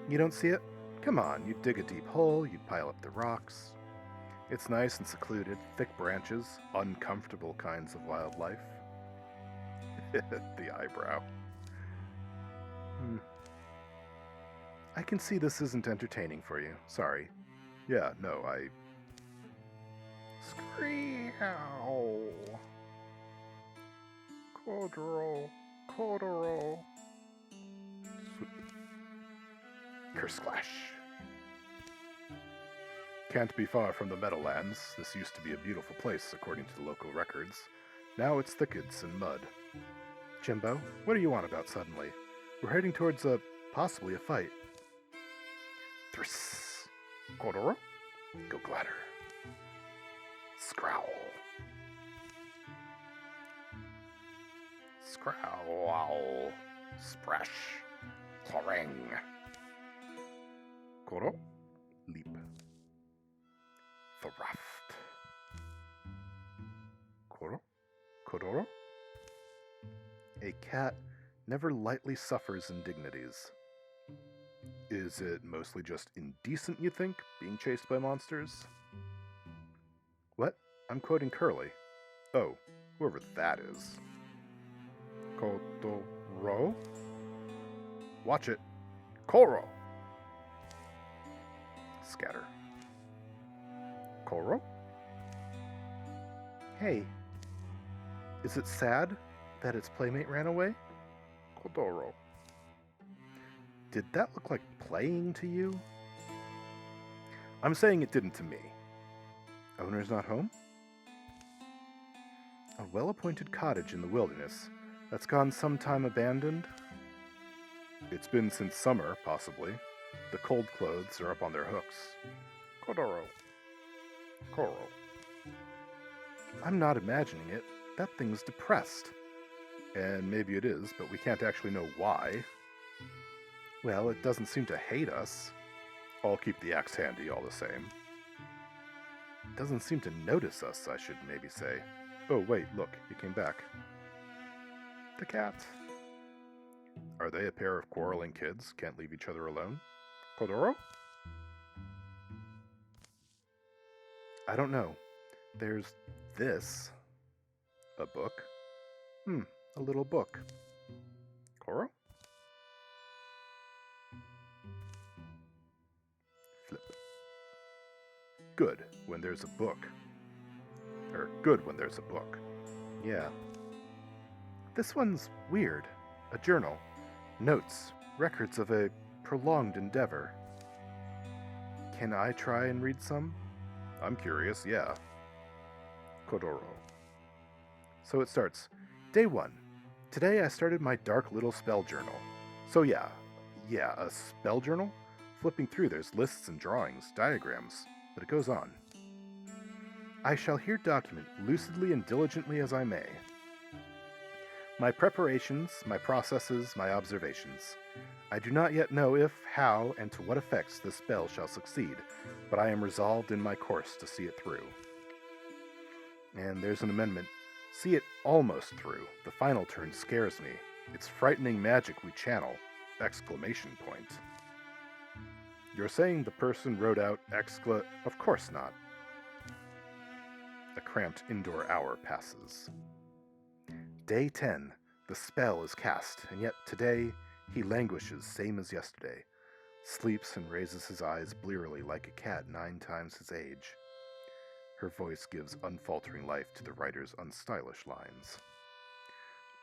You don't see it? Come on, you'd dig a deep hole, you'd pile up the rocks. It's nice and secluded, thick branches, uncomfortable kinds of wildlife. The eyebrow. I can see this isn't entertaining for you. Sorry. Yeah, no, I... Scream! Kodoro. Kersplash. Can't be far from the Meadowlands. This used to be a beautiful place, according to the local records. Now it's thickets and mud. Jimbo, what do you want about suddenly? We're heading towards possibly a fight. Thriss. Kodoro. Go Gladder. Scrowl. Scrowl. Splash. Clorang. Koro. Leap. Thruft. Koro. Kodoro. A cat never lightly suffers indignities. Is it mostly just indecent, you think, being chased by monsters? What? I'm quoting Curly. Oh, whoever that is. Kodoro? Watch it. Koro! Scatter. Koro? Hey, is it sad that its playmate ran away? Kodoro. Did that look like playing to you? I'm saying it didn't to me. Owner's not home? A well-appointed cottage in the wilderness that's gone some time abandoned? It's been since summer, possibly. The cold clothes are up on their hooks. Kodoro. Koro. I'm not imagining it. That thing's depressed. And maybe it is, but we can't actually know why. Well, it doesn't seem to hate us. I'll keep the axe handy all the same. It doesn't seem to notice us, I should maybe say. Oh, wait, look, he came back. The cat. Are they a pair of quarreling kids? Can't leave each other alone? Kodoro? I don't know. There's this. A book? A little book. Koro? Flip. Good when there's a book. Or good when there's a book. Yeah. This one's weird. A journal. Notes. Records of a prolonged endeavor. Can I try and read some? I'm curious, yeah. Kodoro. So it starts. Day 1. Today I started my dark little spell journal. So yeah, a spell journal? Flipping through, there's lists and drawings, diagrams, but it goes on. I shall here document lucidly and diligently as I may. My preparations, my processes, my observations. I do not yet know if, how, and to what effects this spell shall succeed, but I am resolved in my course to see it through. And there's an amendment. See it almost through. The final turn scares me. It's frightening magic we channel! Exclamation point. You're saying the person wrote out Of course not. A cramped indoor hour passes. Day 10. The spell is cast, and yet today he languishes same as yesterday, sleeps and raises his eyes blearily like a cat 9 times his age. Her voice gives unfaltering life to the writer's unstylish lines.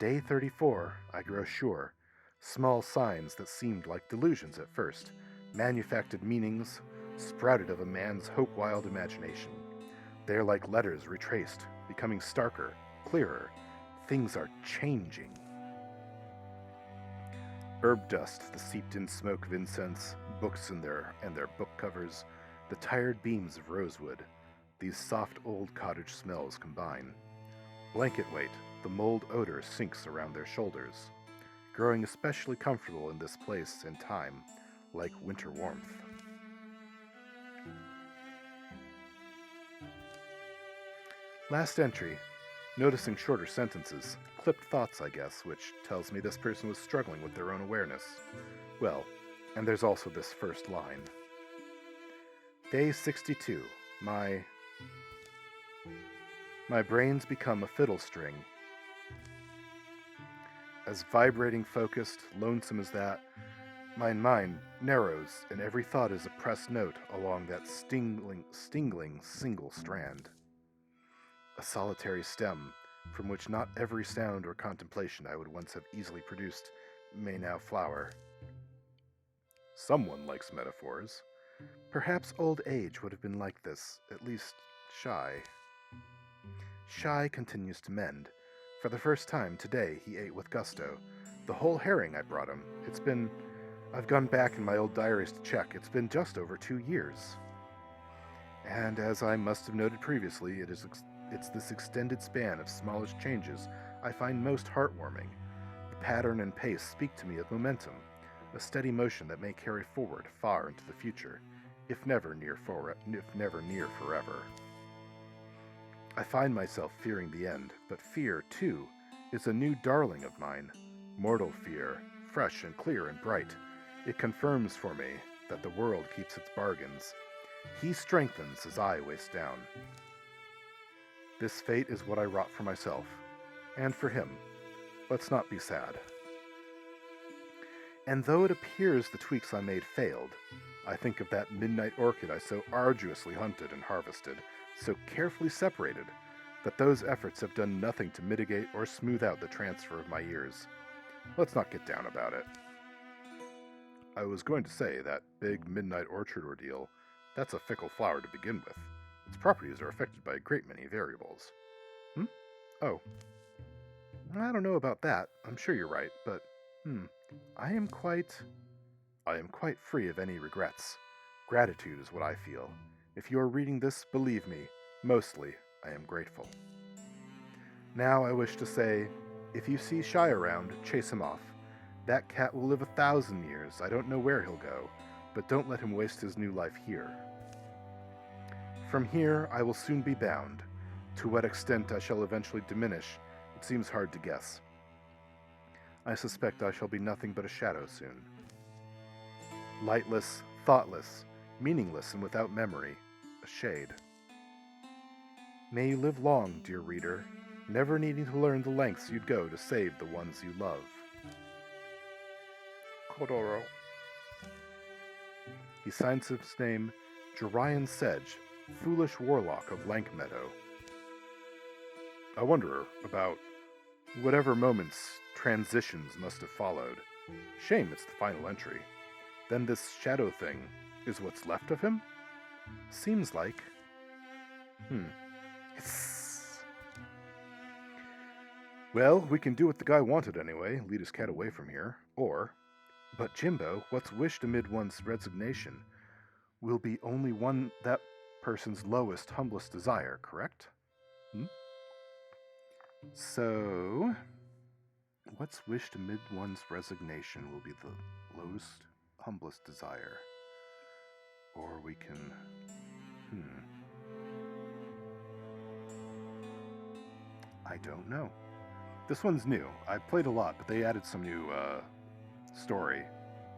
Day 34. I grow sure. Small signs that seemed like delusions at first, manufactured meanings, sprouted of a man's hope-wild imagination. They're like letters retraced, becoming starker, clearer. Things are changing. Herb dust, the seeped-in smoke of incense, books and their book covers, the tired beams of rosewood. These soft old cottage smells combine. Blanket weight, the mold odor sinks around their shoulders, growing especially comfortable in this place and time, like winter warmth. Last entry. Noticing shorter sentences, clipped thoughts, I guess, which tells me this person was struggling with their own awareness. Well, and there's also this first line. Day 62. My brains become a fiddle string. As vibrating, focused, lonesome as that, my mind narrows, and every thought is a pressed note along that stingling single strand. A solitary stem, from which not every sound or contemplation I would once have easily produced may now flower. Someone likes metaphors. Perhaps old age would have been like this, at least shy. Shy continues to mend. For the first time today he ate with gusto. The whole herring I brought him. I've gone back in my old diaries to check. It's been just over 2 years. And as I must have noted previously, it's this extended span of smallish changes I find most heartwarming. The pattern and pace speak to me of momentum, a steady motion that may carry forward far into the future, if never near forever. I find myself fearing the end, but fear, too, is a new darling of mine. Mortal fear, fresh and clear and bright. It confirms for me that the world keeps its bargains. He strengthens as I waste down. This fate is what I wrought for myself, and for him. Let's not be sad. And though it appears the tweaks I made failed, I think of that midnight orchid I so arduously hunted and harvested, so carefully separated, that those efforts have done nothing to mitigate or smooth out the transfer of my years. Let's not get down about it. I was going to say that big Midnight Orchard ordeal, that's a fickle flower to begin with. Its properties are affected by a great many variables. Oh. I don't know about that. I'm sure you're right, but, I am quite free of any regrets. Gratitude is what I feel. If you are reading this, believe me, mostly I am grateful. Now I wish to say, if you see Shy around, chase him off. That cat will live 1,000 years. I don't know where he'll go, but don't let him waste his new life here. From here, I will soon be bound. To what extent I shall eventually diminish, it seems hard to guess. I suspect I shall be nothing but a shadow soon. Lightless, thoughtless, meaningless and without memory, a shade. May you live long, dear reader, never needing to learn the lengths you'd go to save the ones you love. Kodoro. He signs his name Jorian Sedge, foolish warlock of Lankmeadow. I wonder about whatever moments transitions must have followed. Shame it's the final entry. Then this shadow thing is what's left of him? Seems like. Well, we can do what the guy wanted anyway, lead his cat away from here. But Jimbo, what's wished amid one's resignation will be only that person's lowest, humblest desire, correct? So, what's wished amid one's resignation will be the lowest, humblest desire. Or we can... I don't know. This one's new. I played a lot, but they added some new story.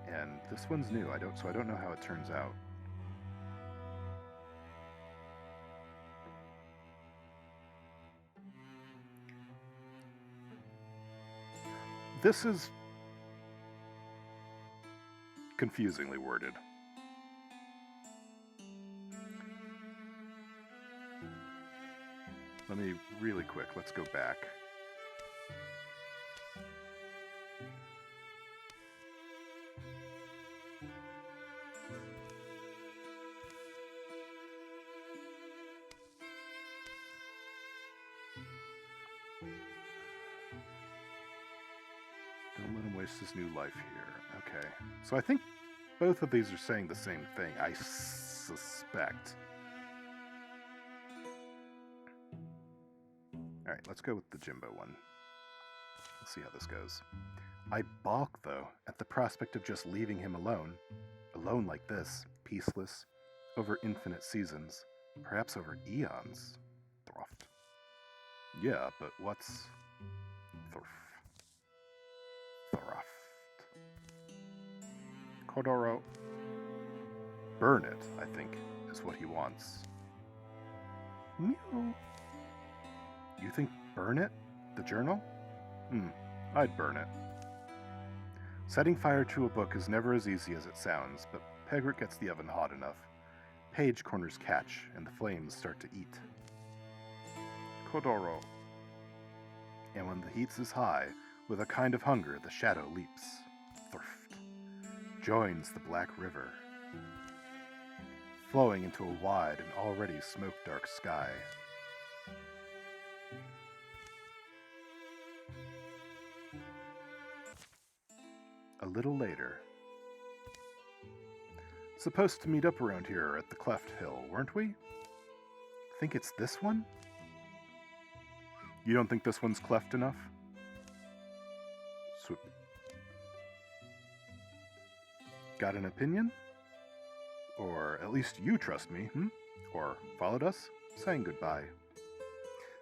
And this one's new, so I don't know how it turns out. This is confusingly worded. Let me really quick, let's go back. Don't let him waste his new life here. Okay. So I think both of these are saying the same thing, I suspect. Alright, let's go with the Jimbo one. Let's see how this goes. I balk, though, at the prospect of just leaving him alone. Alone like this, peaceless, over infinite seasons, perhaps over eons. Throft. Yeah, but what's... Throft. Kodoro. Burn it, I think, is what he wants. Meow. You think burn it? The journal? I'd burn it. Setting fire to a book is never as easy as it sounds, but Pegrick gets the oven hot enough. Page corners catch, and the flames start to eat. Kodoro. And when the heat is high, with a kind of hunger, the shadow leaps. Thrift. Joins the black river, flowing into a wide and already smoke-dark sky. A little later. Supposed to meet up around here at the Cleft Hill, weren't we? Think it's this one? You don't think this one's cleft enough? Swoop. Got an opinion? Or at least you trust me, Or followed us, saying goodbye.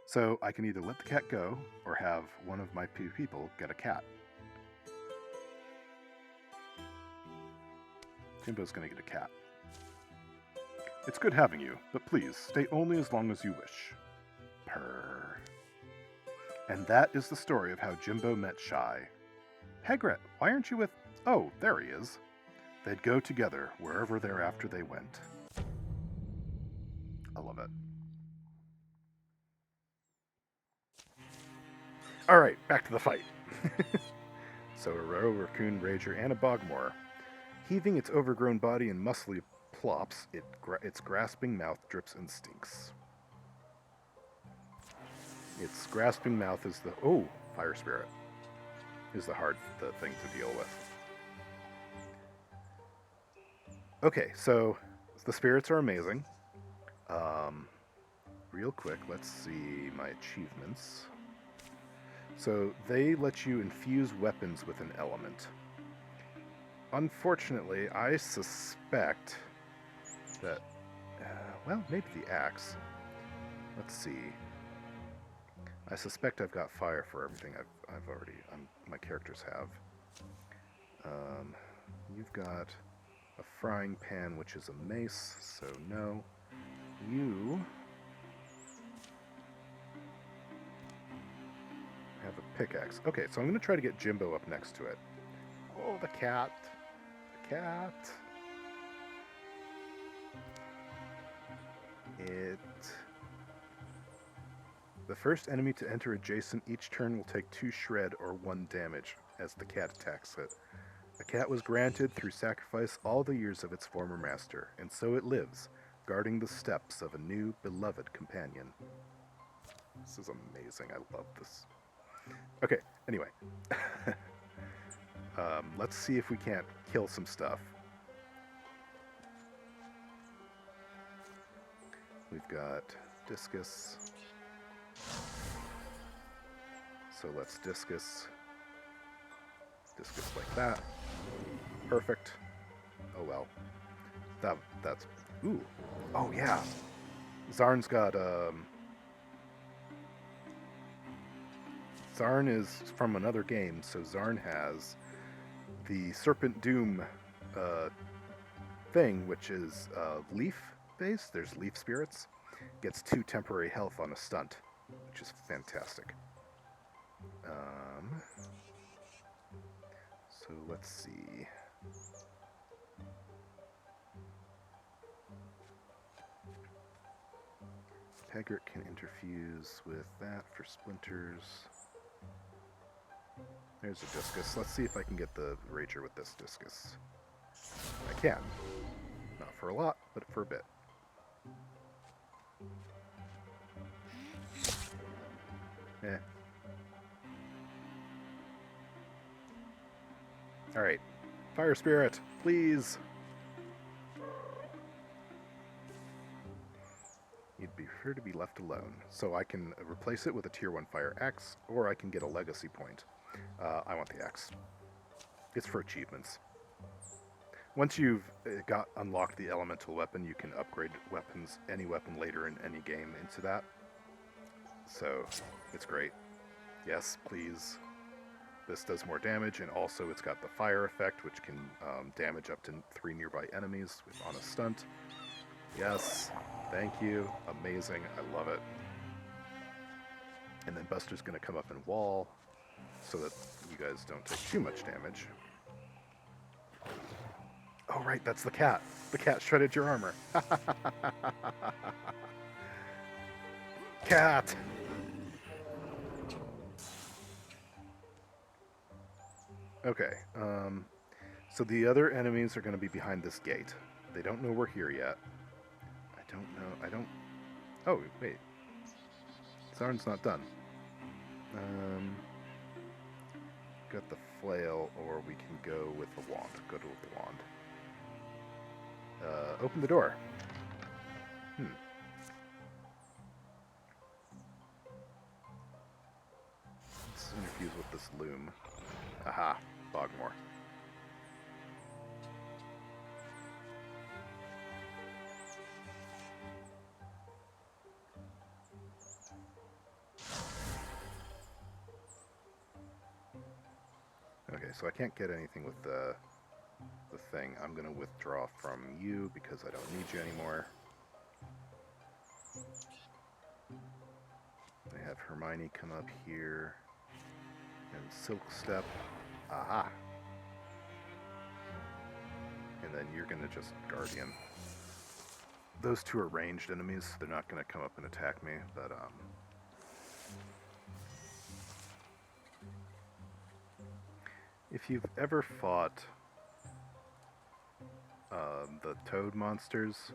So I can either let the cat go, or have one of my people get a cat. Jimbo's gonna get a cat. It's good having you, but please, stay only as long as you wish. Purr. And that is the story of how Jimbo met Shy. Pegret, why aren't you with... Oh, there he is. They'd go together wherever thereafter they went. I love it. Alright, back to the fight. So a roe, raccoon, rager, and a bogmore. Heaving its overgrown body in muscly plops, its grasping mouth drips and stinks. Its grasping mouth is the... Oh, fire spirit is the thing to deal with. Okay, so the spirits are amazing. Real quick, let's see my achievements. So they let you infuse weapons with an element. Unfortunately, I suspect that, well, maybe the axe. Let's see. I suspect I've got fire for everything my characters have. You've got a frying pan, which is a mace, so no. You have a pickaxe. Okay, so I'm going to try to get Jimbo up next to it. Oh, the cat. The cat. The first enemy to enter adjacent each turn will take 2 shred or 1 damage as the cat attacks it. The cat was granted through sacrifice all the years of its former master, and so it lives, guarding the steps of a new, beloved companion. This is amazing. I love this. Okay, anyway. Let's see if we can't kill some stuff. We've got discus. So let's discus. Discus like that. Perfect. Oh well. That's... Ooh. Oh yeah. Zarn's got... Zarn is from another game, so Zarn has the Serpent Doom thing, which is leaf-based. There's leaf spirits. Gets 2 temporary health on a stunt, which is fantastic. So let's see. Taggart can interfuse with that for splinters. There's a discus. Let's see if I can get the rager with this discus. I can. Not for a lot, but for a bit. Eh. Alright. Fire spirit, please! You'd prefer to be left alone. So I can replace it with a tier 1 fire axe, or I can get a legacy point. I want the axe. It's for achievements. Once you've unlocked the elemental weapon, you can upgrade weapons, any weapon later in any game into that. So, it's great. Yes, please. This does more damage, and also it's got the fire effect, which can damage up to 3 nearby enemies on a stunt. Yes, thank you. Amazing. I love it. And then Buster's going to come up and wall so that you guys don't take too much damage. Oh, right, that's the cat. The cat shredded your armor. Cat! Okay, so the other enemies are going to be behind this gate. They don't know we're here yet. I don't... Oh, wait. Zarn's not done. Got the flail, or we can go with the wand. Go to the wand. Open the door. Let's infuse with this loom. Aha, Bogmore. Okay, so I can't get anything with the thing. I'm going to withdraw from you because I don't need you anymore. I have Hermione come up here. And Silk Step. Aha! And then you're going to just Guardian. Those 2 are ranged enemies. They're not going to come up and attack me, but If you've ever fought the toad monsters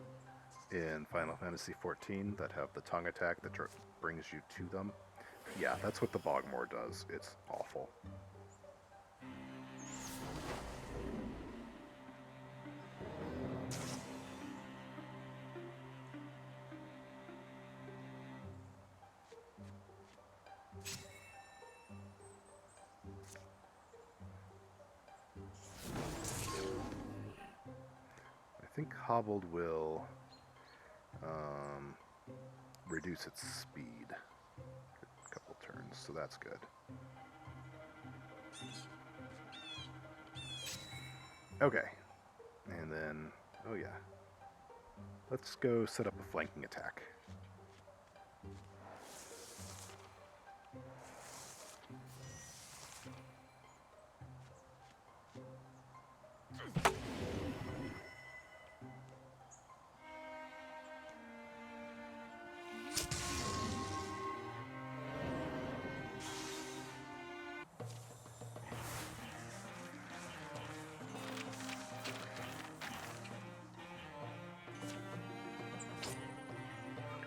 in Final Fantasy XIV that have the tongue attack that brings you to them, yeah, that's what the Bogmore does. It's awful. I think Hobbled will reduce its speed a couple turns, so that's good. Okay, and then, oh yeah, let's go set up a flanking attack.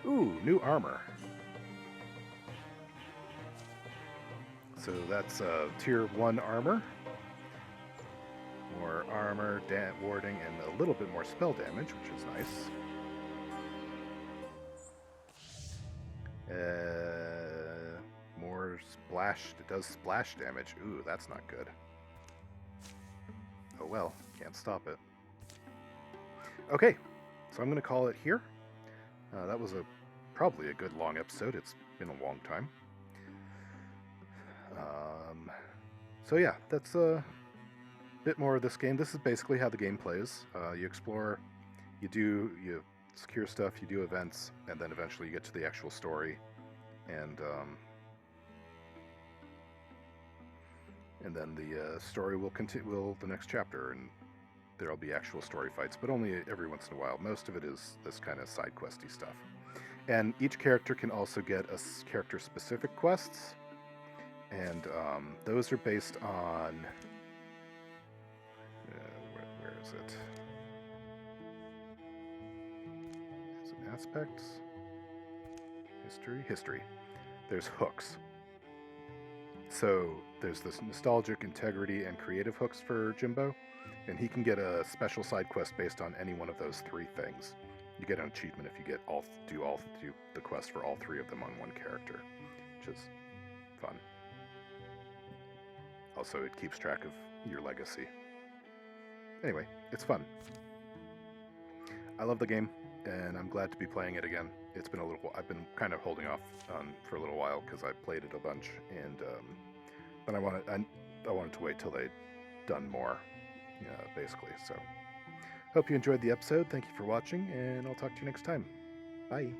Ooh, new armor. So that's tier 1 armor. More armor, warding, and a little bit more spell damage, which is nice. More splash. It does splash damage. Ooh, that's not good. Oh well, can't stop it. Okay, so I'm going to call it here. That was probably a good long episode. It's been a long time. So yeah, that's a bit more of this game. This is basically how the game plays. You explore, you secure stuff, you do events, and then eventually you get to the actual story, and then the story will continue. The next chapter, and there'll be actual story fights, but only every once in a while. Most of it is this kind of side questy stuff. And each character can also get character-specific quests, and those are based on... where is it? Is it aspects? History. There's hooks. So there's this nostalgic, integrity, and creative hooks for Jimbo, and he can get a special side quest based on any one of those 3 things. You get an achievement if you do the quest for all 3 of them on one character, which is fun. Also, it keeps track of your legacy. Anyway, it's fun. I love the game, and I'm glad to be playing it again. It's been a little. I've been kind of holding off for a little while because I played it a bunch, and but I wanted to wait till they'd done more, basically. So, hope you enjoyed the episode. Thank you for watching, and I'll talk to you next time. Bye.